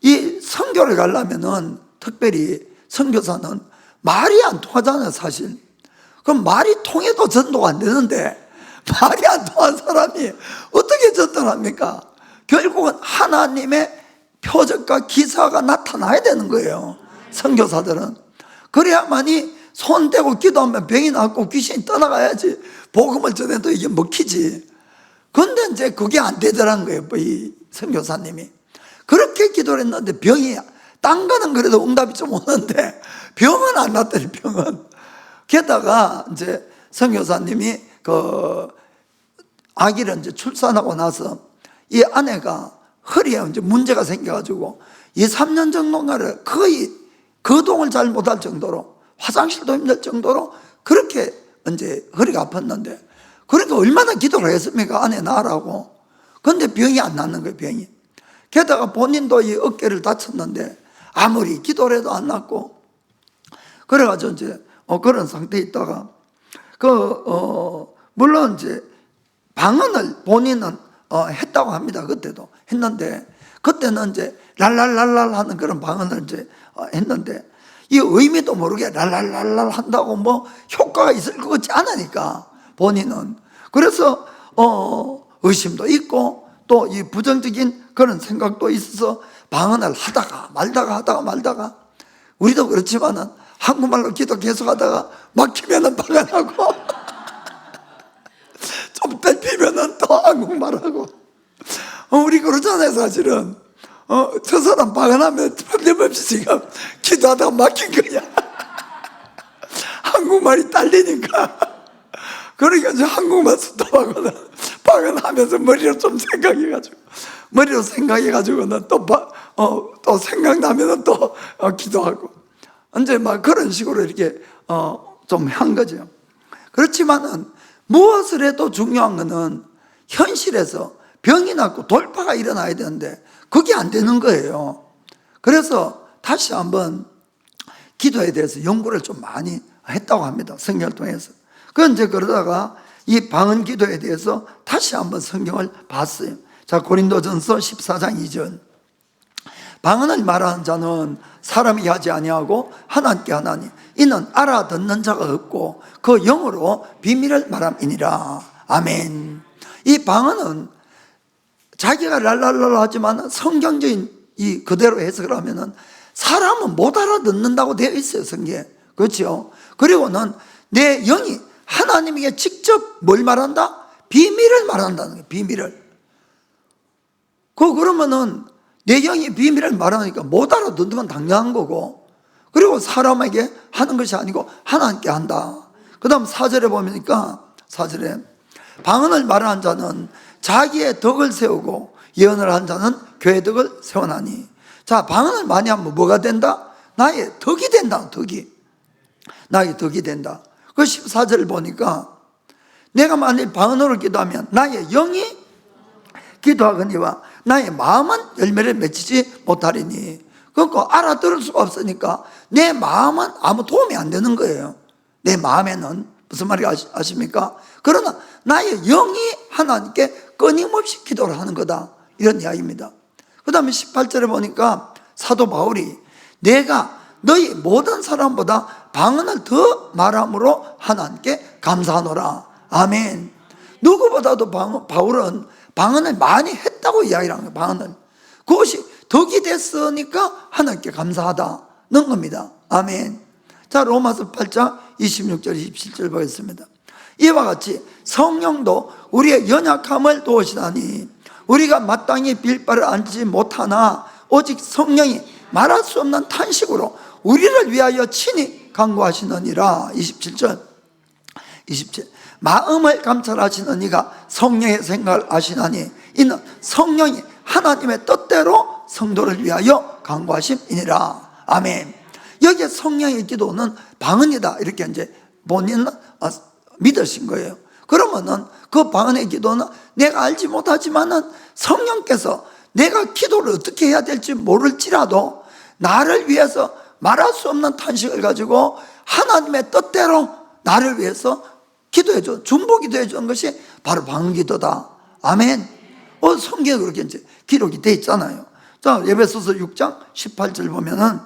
A: 이 선교를 가려면은 특별히 선교사는 말이 안 통하잖아요, 사실. 그럼 말이 통해도 전도가 안 되는데 말이 안 통한 사람이 어떻게 전도를 합니까? 결국은 하나님의 표적과 기사가 나타나야 되는 거예요, 선교사들은. 그래야만이 손대고 기도하면 병이 낫고 귀신이 떠나가야지 복음을 전해도 이게 먹히지. 그런데 이제 그게 안 되더라는 거예요, 이 선교사님이. 그렇게 기도를 했는데 병이, 딴 거는 그래도 응답이 좀 오는데 병은 안 났더니 병은. 게다가 이제 선교사님이 그 아기를 이제 출산하고 나서 이 아내가 허리에 이제 문제가 생겨가지고 2, 3년 정도가를 거의 거동을 잘 못할 정도로, 화장실도 힘들 정도로 그렇게 이제 허리가 아팠는데, 그러니까 얼마나 기도를 했습니까? 아내 나으라고. 근데 병이 안 낫는 거예요, 병이. 게다가 본인도 이 어깨를 다쳤는데 아무리 기도를 해도 안 낫고, 그래가지고 이제 그런 상태에 있다가 물론 이제 방언을 본인은 했다고 합니다. 그때도 했는데, 그때는 이제 랄랄랄랄 하는 그런 방언을 이제 했는데, 이 의미도 모르게 랄랄랄랄 한다고 뭐 효과가 있을 것 같지 않으니까 본인은. 그래서 의심도 있고 또 이 부정적인 그런 생각도 있어서 방언을 하다가 말다가 우리도 그렇지만은 한국말로 기도 계속 하다가 막히면은 방언하고 좀 땡피면은 또 한국말하고. 우리 그러잖아요, 사실은. 저 사람 방언하면 틀림없이 지금 기도하다가 막힌 거야. 한국말이 딸리니까. 그러니까 이제 한국말 수도하거나 방언하면서 머리로 좀 생각해가지고는 또 생각나면은 또 기도하고. 이제 막 그런 식으로 이렇게 좀 한 거죠. 그렇지만은 무엇을 해도 중요한 거는 현실에서 병이 낫고 돌파가 일어나야 되는데 그게 안 되는 거예요. 그래서 다시 한번 기도에 대해서 연구를 좀 많이 했다고 합니다, 성경을 통해서. 그건 이제 그러다가 이 방언 기도에 대해서 다시 한번 성경을 봤어요. 자, 고린도전서 14장 2절. 방언을 말하는 자는 사람이 하지 아니하고 하나님께 하나니, 이는 알아듣는 자가 없고 그 영으로 비밀을 말함이니라. 아멘. 이 방언은 자기가 랄랄랄 하지만 성경적인 이 그대로 해석을 하면은 사람은 못 알아듣는다고 되어 있어요, 성경에. 그렇죠? 그리고는 내 영이 하나님에게 직접 뭘 말한다? 비밀을 말한다는 거예요, 비밀을. 그러면은 내 영이 비밀을 말하니까 못 알아듣는 건 당연한 거고, 그리고 사람에게 하는 것이 아니고 하나님께 한다. 그 다음 4절에 보니까 4절에 방언을 말하는 자는 자기의 덕을 세우고 예언을 한 자는 교회 덕을 세워나니. 자, 방언을 많이 하면 뭐가 된다? 나의 덕이 된다. 나의 덕이 된다. 그 14절을 보니까 내가 만일 방언으로 기도하면 나의 영이 기도하거니와 나의 마음은 열매를 맺히지 못하리니. 그러니까 알아들을 수가 없으니까 내 마음은 아무 도움이 안 되는 거예요. 내 마음에는. 무슨 말인지 아십니까? 그러나 나의 영이 하나님께 끊임없이 기도를 하는 거다, 이런 이야기입니다. 그 다음에 18절에 보니까 사도 바울이 내가 너희 모든 사람보다 방언을 더 말함으로 하나님께 감사하노라. 아멘. 누구보다도 바울은 방언을 많이 했다고 이야기를 하는 거예요, 방언을. 그것이 덕이 됐으니까 하나님께 감사하다는 겁니다. 아멘. 자, 로마서 8장 26절 27절 보겠습니다. 이와 같이 성령도 우리의 연약함을 도우시다니 우리가 마땅히 빌 바를 알지 못하나 오직 성령이 말할 수 없는 탄식으로 우리를 위하여 친히 간구하시느니라. 27절 27. 마음을 감찰하시는 이가 성령의 생각을 아시나니 이는 성령이 하나님의 뜻대로 성도를 위하여 간구하심이니라. 아멘. 여기에 성령의 기도는 방언이다, 이렇게 이제 본인은 믿으신 거예요. 그러면은 그 방언의 기도는 내가 알지 못하지만은 성령께서 내가 기도를 어떻게 해야 될지 모를지라도 나를 위해서 말할 수 없는 탄식을 가지고 하나님의 뜻대로 나를 위해서 기도해 줘, 중보 기도해 주는 것이 바로 방언 기도다. 아멘. 성경에 그렇게 이제 기록이 돼 있잖아요. 자, 에베소서 6장 18절 보면은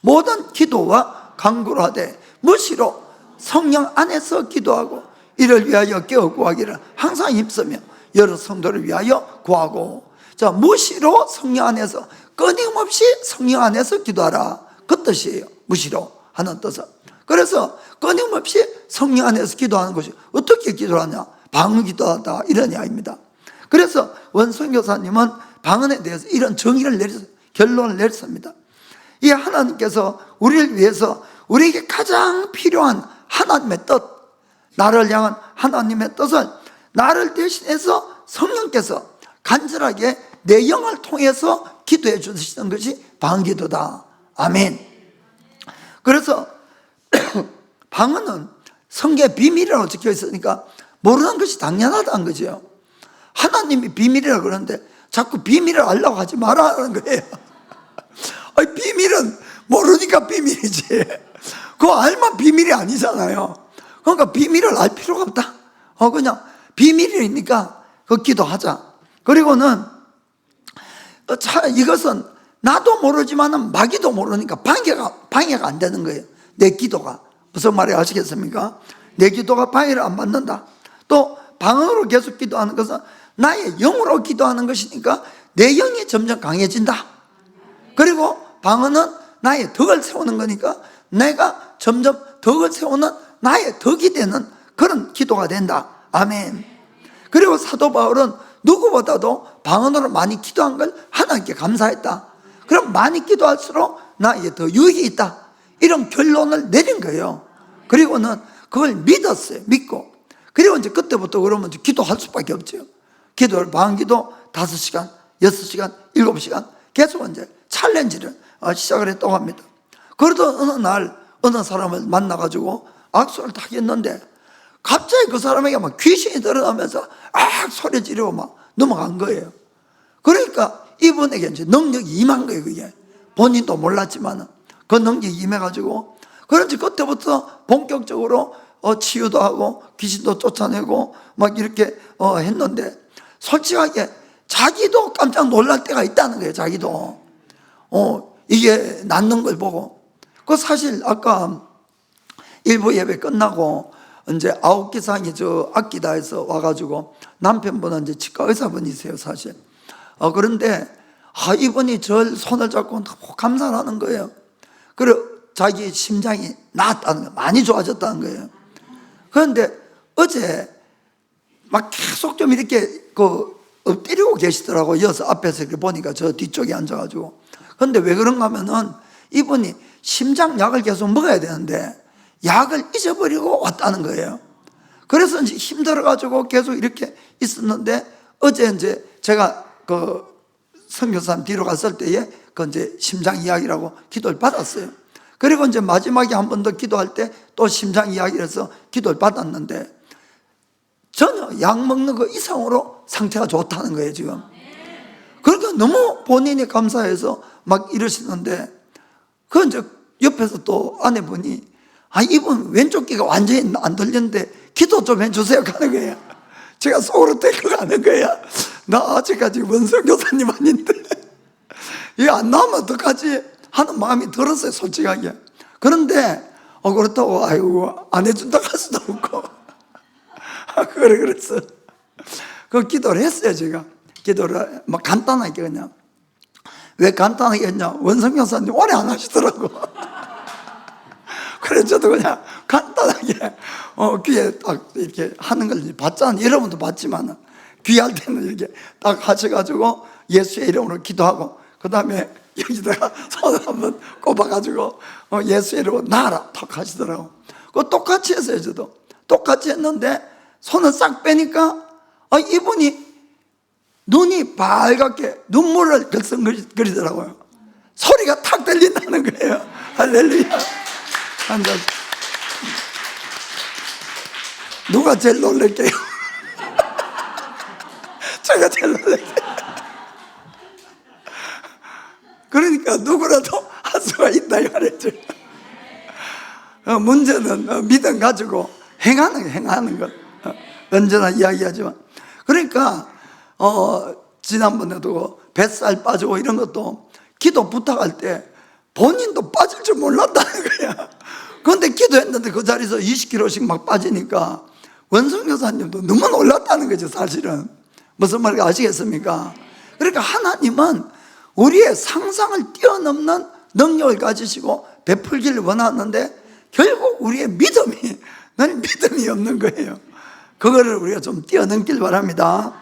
A: 모든 기도와 간구를 하되 무시로 성령 안에서 기도하고 이를 위하여 깨어 구하기를 항상 힘쓰며 여러 성도를 위하여 구하고. 자, 무시로 성령 안에서, 끊임없이 성령 안에서 기도하라, 그 뜻이에요. 무시로 하는 뜻은. 그래서 끊임없이 성령 안에서 기도하는 것이 어떻게 기도하냐? 방언 기도하다, 이런 이야기입니다. 그래서 원선 교사님은 방언에 대해서 이런 정의를 내려서 결론을 냈습니다. 이 하나님께서 우리를 위해서 우리에게 가장 필요한 하나님의 뜻, 나를 향한 하나님의 뜻을 나를 대신해서 성령께서 간절하게 내 영을 통해서 기도해 주시는 것이 방언기도다. 아멘. 그래서 방언은 성경의 비밀이라고 적혀 있으니까 모르는 것이 당연하다는 거죠. 하나님이 비밀이라고 그러는데 자꾸 비밀을 알려고 하지 말라는 거예요. 아니, 비밀은 모르니까 비밀이지. 그거 알면 비밀이 아니잖아요. 그러니까 비밀을 알 필요가 없다. 그냥 비밀이니까 그 기도하자. 그리고는 이것은 나도 모르지만은 마귀도 모르니까 방해가 안 되는 거예요. 내 기도가. 무슨 말이 아시겠습니까? 내 기도가 방해를 안 받는다. 또 방언으로 계속 기도하는 것은 나의 영으로 기도하는 것이니까 내 영이 점점 강해진다. 그리고 방언은 나의 덕을 세우는 거니까 내가 점점 덕을 세우는 나의 덕이 되는 그런 기도가 된다. 아멘. 그리고 사도 바울은 누구보다도 방언으로 많이 기도한 걸 하나님께 감사했다. 그럼 많이 기도할수록 나에게 더 유익이 있다. 이런 결론을 내린 거예요. 그리고는 그걸 믿었어요. 믿고. 그리고 이제 그때부터 그러면 기도할 수밖에 없죠. 기도를 방언기도 5시간, 6시간, 7시간 계속 이제 챌린지를 시작을 했다고 합니다. 그러던 어느 날 어느 사람을 만나가지고 악수를 딱 했는데 갑자기 그 사람에게 막 귀신이 드러나면서 소리 지르고 막 넘어간 거예요. 그러니까 이분에게 이제 능력이 임한 거예요. 그게 본인도 몰랐지만 그 능력이 임해가지고 그런지 그때부터 본격적으로 치유도 하고 귀신도 쫓아내고 막 이렇게 했는데 솔직하게 자기도 깜짝 놀랄 때가 있다는 거예요. 자기도 이게 낫는 걸 보고. 그 사실 아까 일부 예배 끝나고 이제 아홉기상이 저 악기다에서 와가지고 남편분은 이제 치과 의사분이세요, 사실. 그런데 이분이 절 손을 잡고 너무 감사를 하는 거예요. 그리고 자기 심장이 나았다는 거예요. 많이 좋아졌다는 거예요. 그런데 어제 막 계속 좀 이렇게 엎드리고 계시더라고요. 여기서 앞에서 이렇게 보니까 저 뒤쪽에 앉아가지고. 그런데 왜 그런가 하면은 이분이 심장약을 계속 먹어야 되는데 약을 잊어버리고 왔다는 거예요. 그래서 이제 힘들어가지고 계속 이렇게 있었는데 어제 이제 제가 그 선교사님 뒤로 갔을 때에 그 이제 심장 이야기라고 기도를 받았어요. 그리고 이제 마지막에 한 번 더 기도할 때 또 심장 이야기를 해서 기도를 받았는데 전혀 약 먹는 거 이상으로 상태가 좋다는 거예요, 지금. 그러니까 너무 본인이 감사해서 막 이러시는데 그 이제 옆에서 또 아내분이 이분 왼쪽 귀가 완전히 안 들렸는데 기도 좀 해주세요 가는 거예요. 제가 속으로 데리고 가는 거야. 나 아직까지 원성 교사님 아닌데 이거 안 나오면 어떡하지 하는 마음이 들었어요, 솔직하게. 그런데 그렇다고 아이고 안 해준다 할 수도 없고 그래서 그 기도를 했어요. 제가 기도를 막 간단하게 그냥. 왜 간단하게 했냐, 원성 교사님 오래 안 하시더라고. 그래서 저도 그냥 간단하게 귀에 딱 이렇게 하는 걸 봤잖아요. 여러분도 봤지만 귀할 때는 이렇게 딱 하셔가지고 예수의 이름으로 기도하고 그 다음에 여기다가 손을 한번 꼽아가지고 예수의 이름으로 나아라 탁 하시더라고. 그거 똑같이 했어요. 저도 똑같이 했는데 손을 싹 빼니까 이분이 눈이 빨갛게 눈물을 글썽거리더라고요. 소리가 탁 들린다는 거예요. 할렐루야. 앉아서. 누가 제일 놀랄게요? 제가 제일 놀랄게요. 그러니까 누구라도 할 수가 있다 이 말이죠. 문제는 믿음 가지고 행하는 것. 언제나 이야기하지만. 그러니까 지난번에도 뱃살 빠지고 이런 것도 기도 부탁할 때 본인도 빠질 줄 몰랐다는 거야. 그런데 기도했는데 그 자리에서 20kg씩 막 빠지니까 원성 교사님도 너무 놀랐다는 거죠, 사실은. 무슨 말인지 아시겠습니까? 그러니까 하나님은 우리의 상상을 뛰어넘는 능력을 가지시고 베풀기를 원하는데 결국 우리의 믿음이 없는 거예요. 그거를 우리가 좀 뛰어넘길 바랍니다.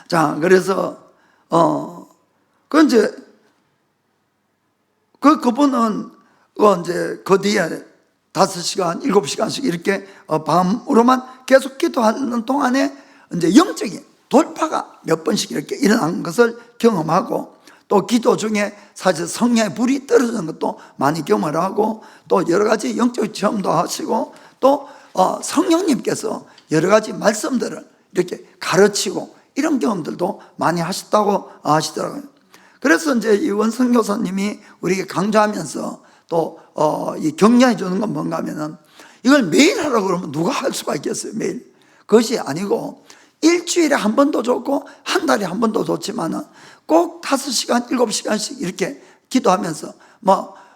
A: 자, 그래서 그 이제 그분은 이제 그 뒤에 5시간, 7시간씩 이렇게 밤으로만 계속 기도하는 동안에 이제 영적인 돌파가 몇 번씩 이렇게 일어난 것을 경험하고, 또 기도 중에 사실 성령의 불이 떨어지는 것도 많이 경험을 하고, 또 여러 가지 영적 체험도 하시고, 또 성령님께서 여러 가지 말씀들을 이렇게 가르치고 이런 경험들도 많이 하셨다고 하시더라고요. 그래서 이제 이 원성 교사님이 우리에게 강조하면서 또 이 격려해 주는 건 뭔가 하면은, 이걸 매일 하라고 그러면 누가 할 수가 있겠어요? 매일. 그것이 아니고 일주일에 한 번도 좋고 한 달에 한 번도 좋지만은 꼭 5시간, 7시간씩 이렇게 기도하면서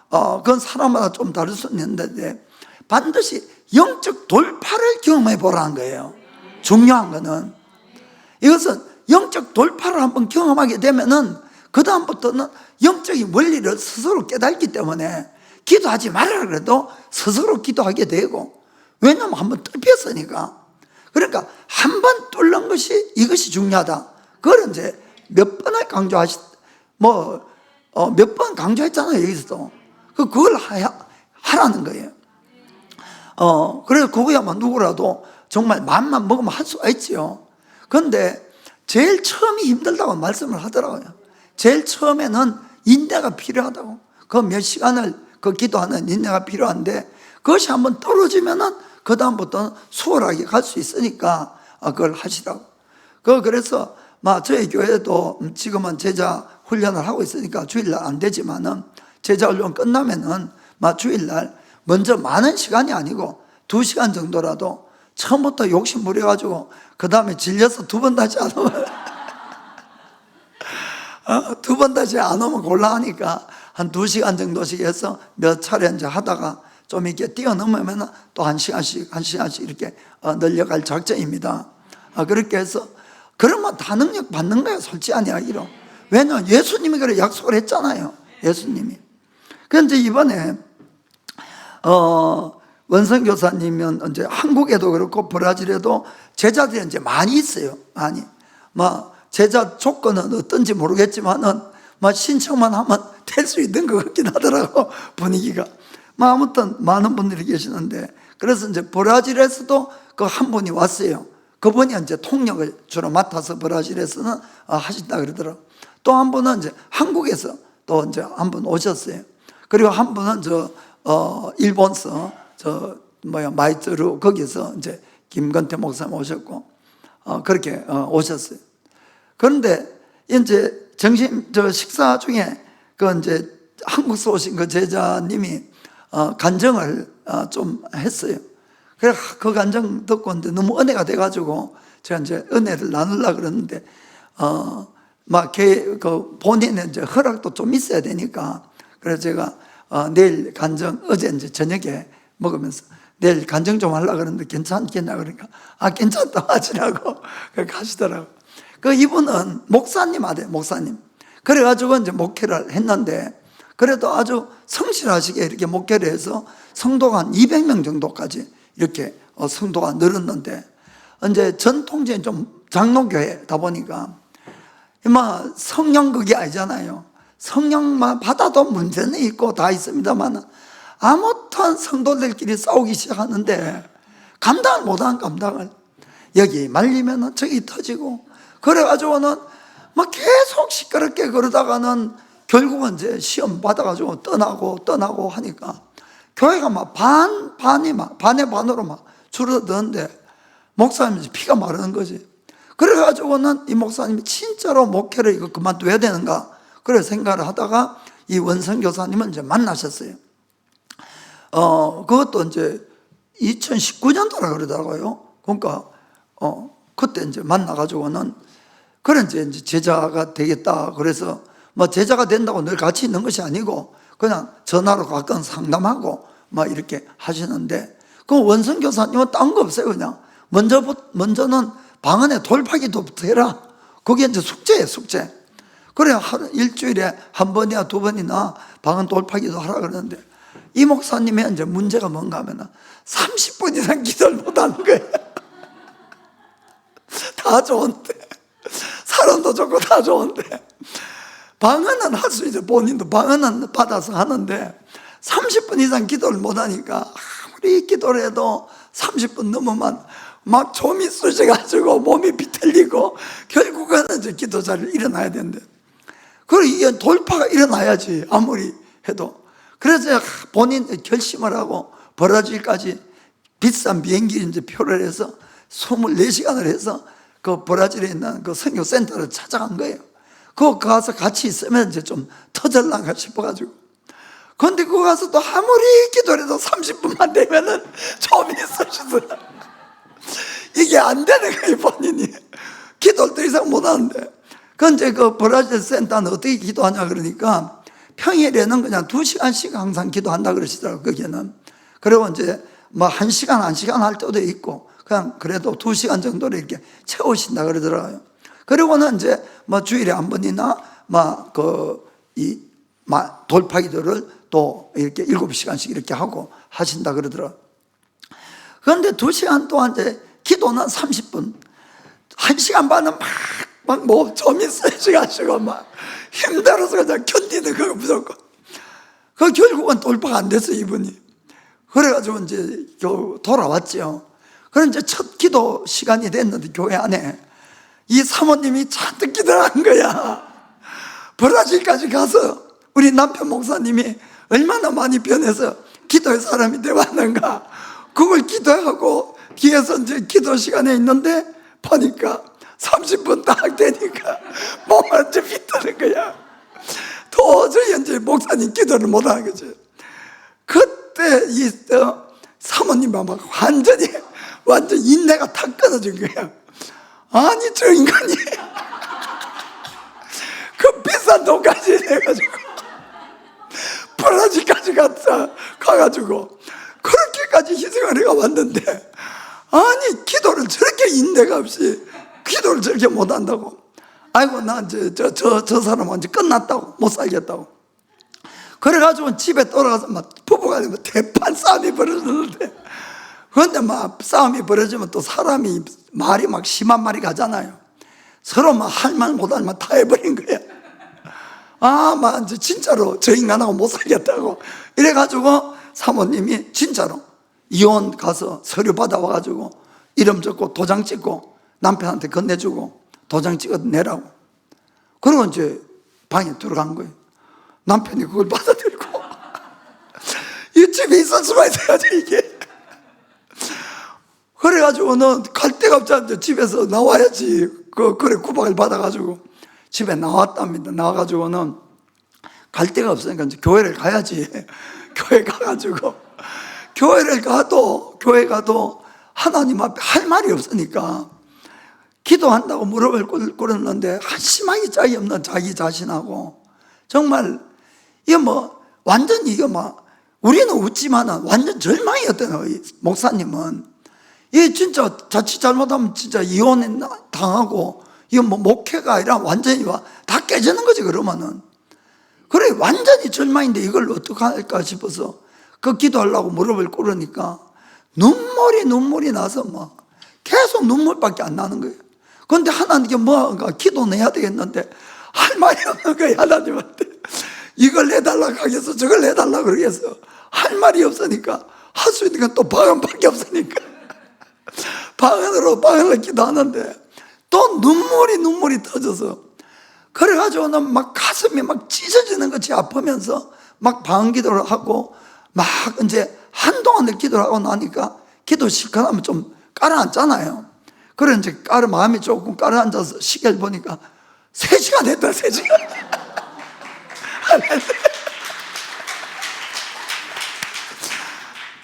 A: 그건 사람마다 좀 다를 수 있는데 반드시 영적 돌파를 경험해 보라는 거예요. 중요한 거는 이것은 영적 돌파를 한번 경험하게 되면은 그 다음부터는 영적인 원리를 스스로 깨닫기 때문에 기도하지 말아라 그래도 스스로 기도하게 되고, 왜냐하면 한번 뚫혔으니까. 그러니까 한 번 뚫는 것이, 이것이 중요하다. 그걸 이제 몇 번을 몇 번 강조했잖아요, 여기서도. 그걸 하라는 거예요. 그래서 그거야만 누구라도 정말 마음만 먹으면 할 수가 있지요. 그런데 제일 처음이 힘들다고 말씀을 하더라고요. 제일 처음에는 인내가 필요하다고. 그 몇 시간을 그 기도하는 인내가 필요한데, 그것이 한번 떨어지면은 그 다음부터는 수월하게 갈 수 있으니까 그걸 하시라고. 그래서 저희 교회도 지금은 제자 훈련을 하고 있으니까 주일날 안 되지만은, 제자 훈련 끝나면은 주일날 먼저 많은 시간이 아니고 2시간 정도라도 처음부터 욕심 부려가지고 그 다음에 질려서 2번 다시 안 오면 2번 다시 안 오면 곤란하니까 한 2시간 정도씩 해서 몇 차례 이제 하다가 좀 이렇게 뛰어넘으면 또 1시간씩 이렇게 늘려갈 작정입니다. 그렇게 해서 그러면 다 능력 받는 거예요, 솔직히 이야기로. 왜냐하면 예수님이 그래 약속을 했잖아요, 예수님이. 그런데 이번에 원성 교사님은 이제 한국에도 그렇고 브라질에도 제자들이 이제 많이 있어요. 많이. 제자 조건은 어떤지 모르겠지만은 신청만 하면 될 수 있는 것 같긴 하더라고, 분위기가. 아무튼 많은 분들이 계시는데, 그래서 이제 브라질에서도 그 한 분이 왔어요. 그분이 이제 통역을 주로 맡아서 브라질에서는 하신다 그러더라고. 또 한 분은 이제 한국에서 또 이제 한 분 오셨어요. 그리고 한 분은 일본서 마이츠루 거기서 이제 김건태 목사님 오셨고, 그렇게 오셨어요. 그런데 이제 식사 중에 이제 한국에서 오신 그 제자님이 간증을 좀 했어요. 그래서 그 간증 듣고 이제 너무 은혜가 돼가지고 제가 이제 은혜를 나누려고 그러는데, 본인의 이제 허락도 좀 있어야 되니까, 그래서 제가 내일 간증, 어제 이제 저녁에 먹으면서 내일 간증 좀 하려고 그러는데 괜찮겠냐 그러니까 괜찮다 하시라고 그렇게 하시더라고요. 이분은 목사님 아들, 목사님. 그래가지고 이제 목회를 했는데, 그래도 아주 성실하시게 이렇게 목회를 해서 성도가 한 200명 정도까지 이렇게 성도가 늘었는데, 이제 전통적인 좀 장로교회다 보니까 성령 그게 아니잖아요. 성령만 받아도 문제는 있고 다 있습니다만, 아무튼 성도들끼리 싸우기 시작하는데 감당을 못한 감당을. 여기 말리면 저기 터지고, 그래가지고는 계속 시끄럽게 그러다가는 결국은 이제 시험 받아가지고 떠나고 하니까 교회가 반에 반으로 줄어드는데 목사님이 피가 마르는 거지. 그래가지고는 이 목사님이 진짜로 목회를 이거 그만둬야 되는가, 그래 생각을 하다가 이 원성 교사님은 이제 만나셨어요. 그것도 이제 2019년도라 그러더라고요. 그러니까 그때 이제 만나가지고는 그래 이제 제자가 되겠다. 그래서 제자가 된다고 늘 같이 있는 것이 아니고 그냥 전화로 가끔 상담하고 이렇게 하시는데, 그 원성 교사님은 딴 거 없어요. 그냥 먼저는 방 안에 돌파기도부터 해라. 그게 이제 숙제예요, 숙제. 그래 일주일에 한 번이나 2번이나 방안 돌파기도 하라 그러는데, 이 목사님의 이제 문제가 뭔가 하면 30분 이상 기도를 못 하는 거예요. 다 좋은데, 사람도 좋고 다 좋은데 방언은 할 수 있어. 본인도 방언은 받아서 하는데 30분 이상 기도를 못하니까 아무리 기도를 해도 30분 넘으면 막 좀이 쑤셔가지고 몸이 비틀리고 결국에는 이제 기도 자리를 일어나야 된대. 그리고 이게 돌파가 일어나야지 아무리 해도. 그래서 본인 결심을 하고 브라질까지 비싼 비행기 이제 표를 해서 24시간을 해서 그 브라질에 있는 그 선교 센터를 찾아간 거예요. 그거 가서 같이 있으면 이제 좀 터질란가 싶어가지고. 그런데 그거 가서 또 아무리 기도를 해도 30분만 되면은 좀 있으시더라. 이게 안 되는 거예요, 본인이. 기도를 더 이상 못 하는데. 그 이제 그 브라질 센터는 어떻게 기도하냐 그러니까 평일에는 그냥 2시간씩 항상 기도한다 그러시더라고요, 거기는. 그리고 이제 뭐 1시간 할 때도 있고, 그냥 그래도 2시간 정도를 이렇게 채우신다 그러더라고요. 그리고는 이제 뭐 주일에 한 번이나 돌파 기도를 또 이렇게 7시간씩 이렇게 하고 하신다 그러더라고요. 그런데 2시간 동안 이제 기도는 30분, 1시간 반은 뭐 좀 있으셔가지고 막 힘들어서 그냥 견디는 거 무조건. 그 결국은 돌파가 안 됐어요, 이분이. 그래가지고 이제 돌아왔죠. 그럼 이제 첫 기도 시간이 됐는데 교회 안에 이 사모님이 잔뜩 기도를 한 거야. 브라질까지 가서 우리 남편 목사님이 얼마나 많이 변해서 기도의 사람이 되었는가. 그걸 기도하고 뒤에서 이제 기도 시간에 있는데 보니까 30분 딱 되니까 몸을 이제 비트는 거야. 도저히 이제 목사님 기도를 못 하는 거지. 그때 이 사모님은 막 완전 인내가 탁 끊어진 거야. 아니 저 인간이 그 비싼 돈까지 내가지고 브라질까지 가가지고 그렇게까지 희생을 해가 왔는데, 아니 기도를 저렇게 인내가 없이 기도를 저렇게 못한다고. 아이고 나 이제 저 사람은 이제 끝났다고, 못 살겠다고. 그래가지고 집에 돌아가서 막 부부가 대판 싸움이 벌어졌는데, 그런데 막 싸움이 벌어지면 또 사람이 말이 막 심한 말이 가잖아요. 서로 막 할 말 못 할 말 다 해버린 거야. 막 이제 진짜로 저 인간하고 못 살겠다고. 이래가지고 사모님이 진짜로 이혼 가서 서류 받아와가지고 이름 적고 도장 찍고 남편한테 건네주고 도장 찍어 내라고. 그리고 이제 방에 들어간 거예요. 남편이 그걸 받아들고 이 집에 있을 수가 있어야지 이게. 그래가지고는 갈 데가 없잖아요. 집에서 나와야지. 그래 구박을 받아가지고 집에 나왔답니다. 나와가지고는 갈 데가 없으니까 이제 교회를 가야지. 교회 가가지고 교회 가도 하나님 앞에 할 말이 없으니까 기도한다고 무릎을 꿇었는데 한심하기 짝이 없는 자기 자신하고, 정말 이거 뭐 완전히 이거 막 우리는 웃지만은 완전 절망이었대요. 목사님은 이 진짜 자칫 잘못하면 진짜 이혼 당하고 이거 뭐 목회가 아니라 완전히 다 깨지는 거지. 그러면은 그래 완전히 절망인데 이걸 어떻게 할까 싶어서 그 기도하려고 무릎을 꿇으니까 눈물이 나서 막 계속 눈물밖에 안 나는 거예요. 그런데 하나님께 뭔가 기도는 해야 되겠는데 할 말이 없는 거예요. 하나님한테 이걸 해달라고 하겠어, 저걸 해달라고 그러겠어. 할 말이 없으니까 할 수 있는 건 또 방언밖에 없으니까 방언으로 기도하는데 또 눈물이 터져서, 그래가지고는 막 가슴이 막 찢어지는 것이 아프면서 막 방언 기도를 하고 막 이제 한동안 기도를 하고 나니까 기도 시간하면 좀 깔아앉잖아요. 그래 이제 마음이 조금 깔아앉아서 시계를 보니까 3시간 했다. 3시간.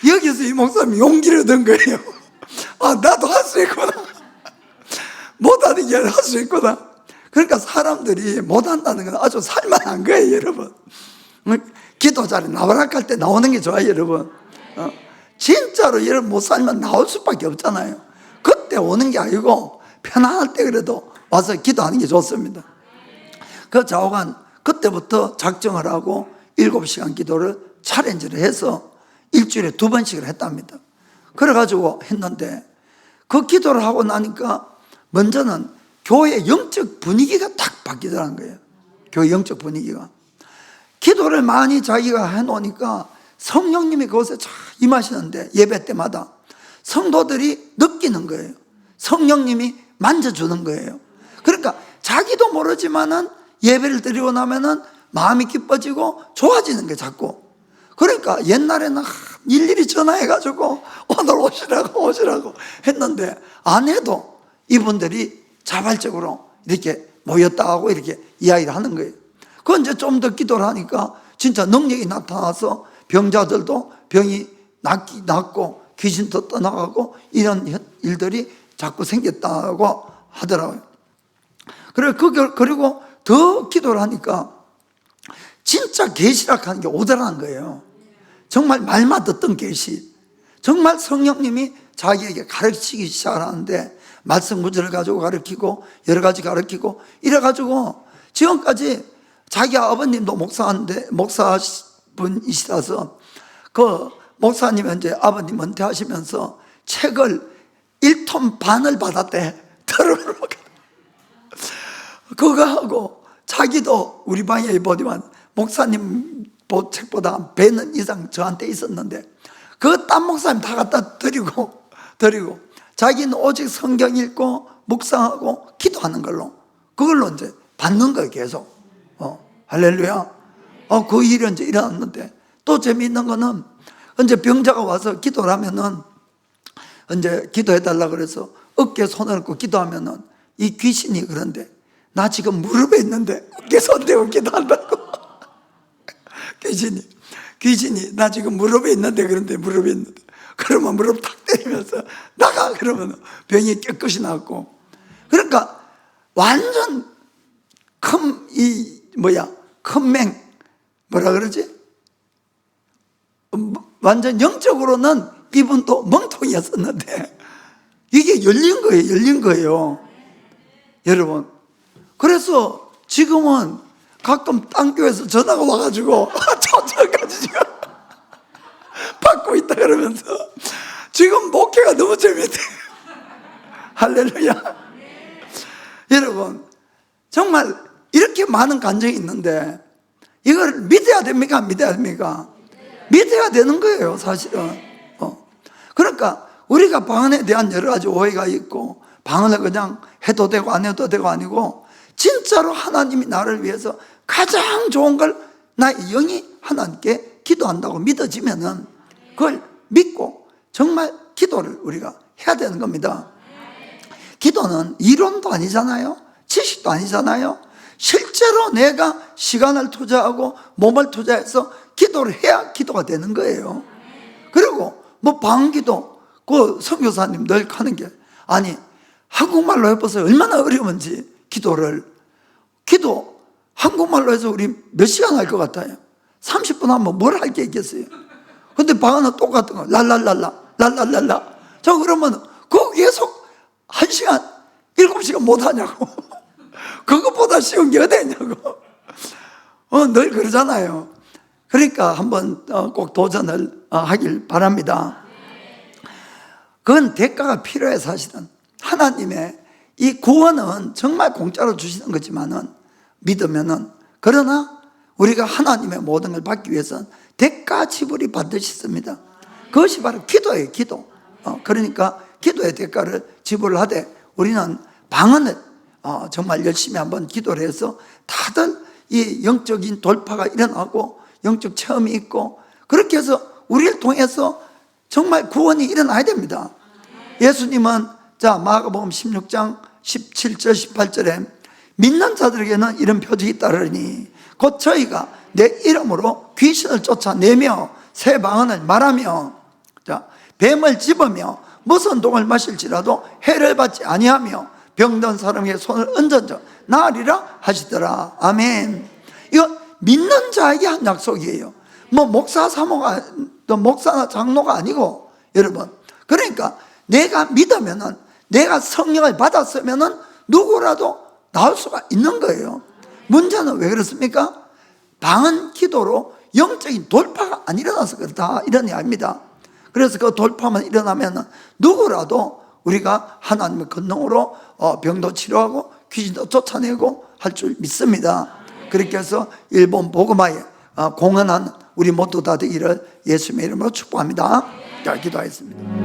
A: 여기서 이 목사님이 용기를 얻은 거예요. 나도 할 수 있구나. 못하는 게 할 수 있구나. 그러니까 사람들이 못한다는 건 아주 살만한 거예요, 여러분. 기도 자리 나와라 할 때 나오는 게 좋아요, 여러분. 진짜로 여러분 못 살면 나올 수밖에 없잖아요. 그때 오는 게 아니고 편안할 때 그래도 와서 기도하는 게 좋습니다. 그 좌우간 그때부터 작정을 하고 7시간 기도를 챌린지를 해서 일주일에 2번씩을 했답니다. 그래가지고 했는데 그 기도를 하고 나니까 먼저는 교회의 영적 분위기가 딱 바뀌더라는 거예요. 교회 영적 분위기가. 기도를 많이 자기가 해놓으니까 성령님이 그곳에 쫙 임하시는데, 예배 때마다 성도들이 느끼는 거예요. 성령님이 만져주는 거예요. 그러니까 자기도 모르지만은 예배를 드리고 나면은 마음이 기뻐지고 좋아지는 게 자꾸. 그러니까 옛날에는 일일이 전화해가지고 오늘 오시라고 했는데, 안 해도 이분들이 자발적으로 이렇게 모였다고 이렇게 이야기를 하는 거예요. 그건 이제 좀 더 기도를 하니까 진짜 능력이 나타나서 병자들도 병이 낫고 귀신도 떠나가고 이런 일들이 자꾸 생겼다고 하더라고요. 그리고 더 기도를 하니까 진짜 계시락하는 게 오더라는 거예요. 정말 말만 듣던 계시. 정말 성령님이 자기에게 가르치기 시작하는데, 말씀 구절을 가지고 가르치고 여러 가지 가르치고 이래가지고 지금까지 자기 아버님도 목사분이시라서 그 목사님 이제 아버님 은퇴하시면서 책을 1톤 반을 받았대. 들어보러. 그거 하고 자기도 우리 방에 보지만 목사님 책보다 배는 이상 저한테 있었는데, 그 딴 목사님 다 갖다 드리고 자기는 오직 성경 읽고 묵상하고 기도하는 걸로, 그걸로 이제 받는 거예요, 계속. 할렐루야. 그 일이 이제 일어났는데, 또 재미있는 거는 이제 병자가 와서 기도를 하면은 이제 기도해달라 그래서 어깨에 손을 얹고 기도하면은 이 귀신이 그런데, 나 지금 무릎에 있는데 어깨에 손 대고 기도한다고. 귀신이 나 지금 무릎에 있는데, 그런데 무릎에 있는데, 그러면 무릎 탁 때리면서 나가 그러면 병이 깨끗이 낫고. 그러니까 완전 큰맹 뭐라 그러지? 완전 영적으로는 이분도 멍통이었었는데 이게 열린 거예요 여러분. 그래서 지금은 가끔 딴 교회에서 전화가 와가지고 초청까지 지금 받고 있다 그러면서 지금 목회가 너무 재밌대. 할렐루야. 여러분, 정말 이렇게 많은 간증이 있는데 이걸 믿어야 됩니까? 안 믿어야 됩니까? 믿어야 되는 거예요, 사실은. 그러니까 우리가 방언에 대한 여러 가지 오해가 있고, 방언을 그냥 해도 되고 안 해도 되고 아니고, 진짜로 하나님이 나를 위해서 가장 좋은 걸 나의 영이 하나님께 기도한다고 믿어지면은 그걸 믿고 정말 기도를 우리가 해야 되는 겁니다. 기도는 이론도 아니잖아요. 지식도 아니잖아요. 실제로 내가 시간을 투자하고 몸을 투자해서 기도를 해야 기도가 되는 거예요. 그리고 방언기도 그 선교사님 늘 하는 게, 아니 한국말로 해보세요. 얼마나 어려운지. 기도 한국말로 해서 우리 몇 시간 할 것 같아요? 30분 하면 뭘 할 게 있겠어요? 근데 방언은 똑같은 거. 랄랄랄라. 저 그러면 그거 계속 1시간, 7시간 못 하냐고. 그것보다 쉬운 게 어디 있냐고. 늘 그러잖아요. 그러니까 한번 꼭 도전을 하길 바랍니다. 그건 대가가 필요해. 사실은 하나님의 이 구원은 정말 공짜로 주시는 거지만은, 믿으면은, 그러나 우리가 하나님의 모든 걸 받기 위해서는 대가 지불이 반드시 있습니다. 그것이 바로 기도예요, 기도. 그러니까 기도의 대가를 지불을 하되, 우리는 방언을 정말 열심히 한번 기도를 해서 다들 이 영적인 돌파가 일어나고 영적 체험이 있고, 그렇게 해서 우리를 통해서 정말 구원이 일어나야 됩니다. 예수님은 마가복음 16장 17절 18절에 믿는 자들에게는 이런 표적이 따르니 곧 저희가 내 이름으로 귀신을 쫓아내며 새 방언을 말하며 뱀을 집으며 무슨 독을 마실지라도 해를 받지 아니하며 병든 사람에게 손을 얹은 나으리라 하시더라. 아멘. 이거 믿는 자에게 한 약속이에요. 목사 사모가, 목사나 장로가 아니고, 여러분, 그러니까 내가 믿으면은, 내가 성령을 받았으면은 누구라도 나올 수가 있는 거예요. 문제는 왜 그렇습니까? 방언 기도로 영적인 돌파가 안 일어나서 그렇다, 이런 이야기입니다. 그래서 그 돌파만 일어나면은 누구라도 우리가 하나님의 권능으로 병도 치료하고 귀신도 쫓아내고 할 줄 믿습니다. 그렇게 해서 일본 복음화에 공헌한 우리 모두 다 되기를 예수님의 이름으로 축복합니다. 자, 기도하겠습니다.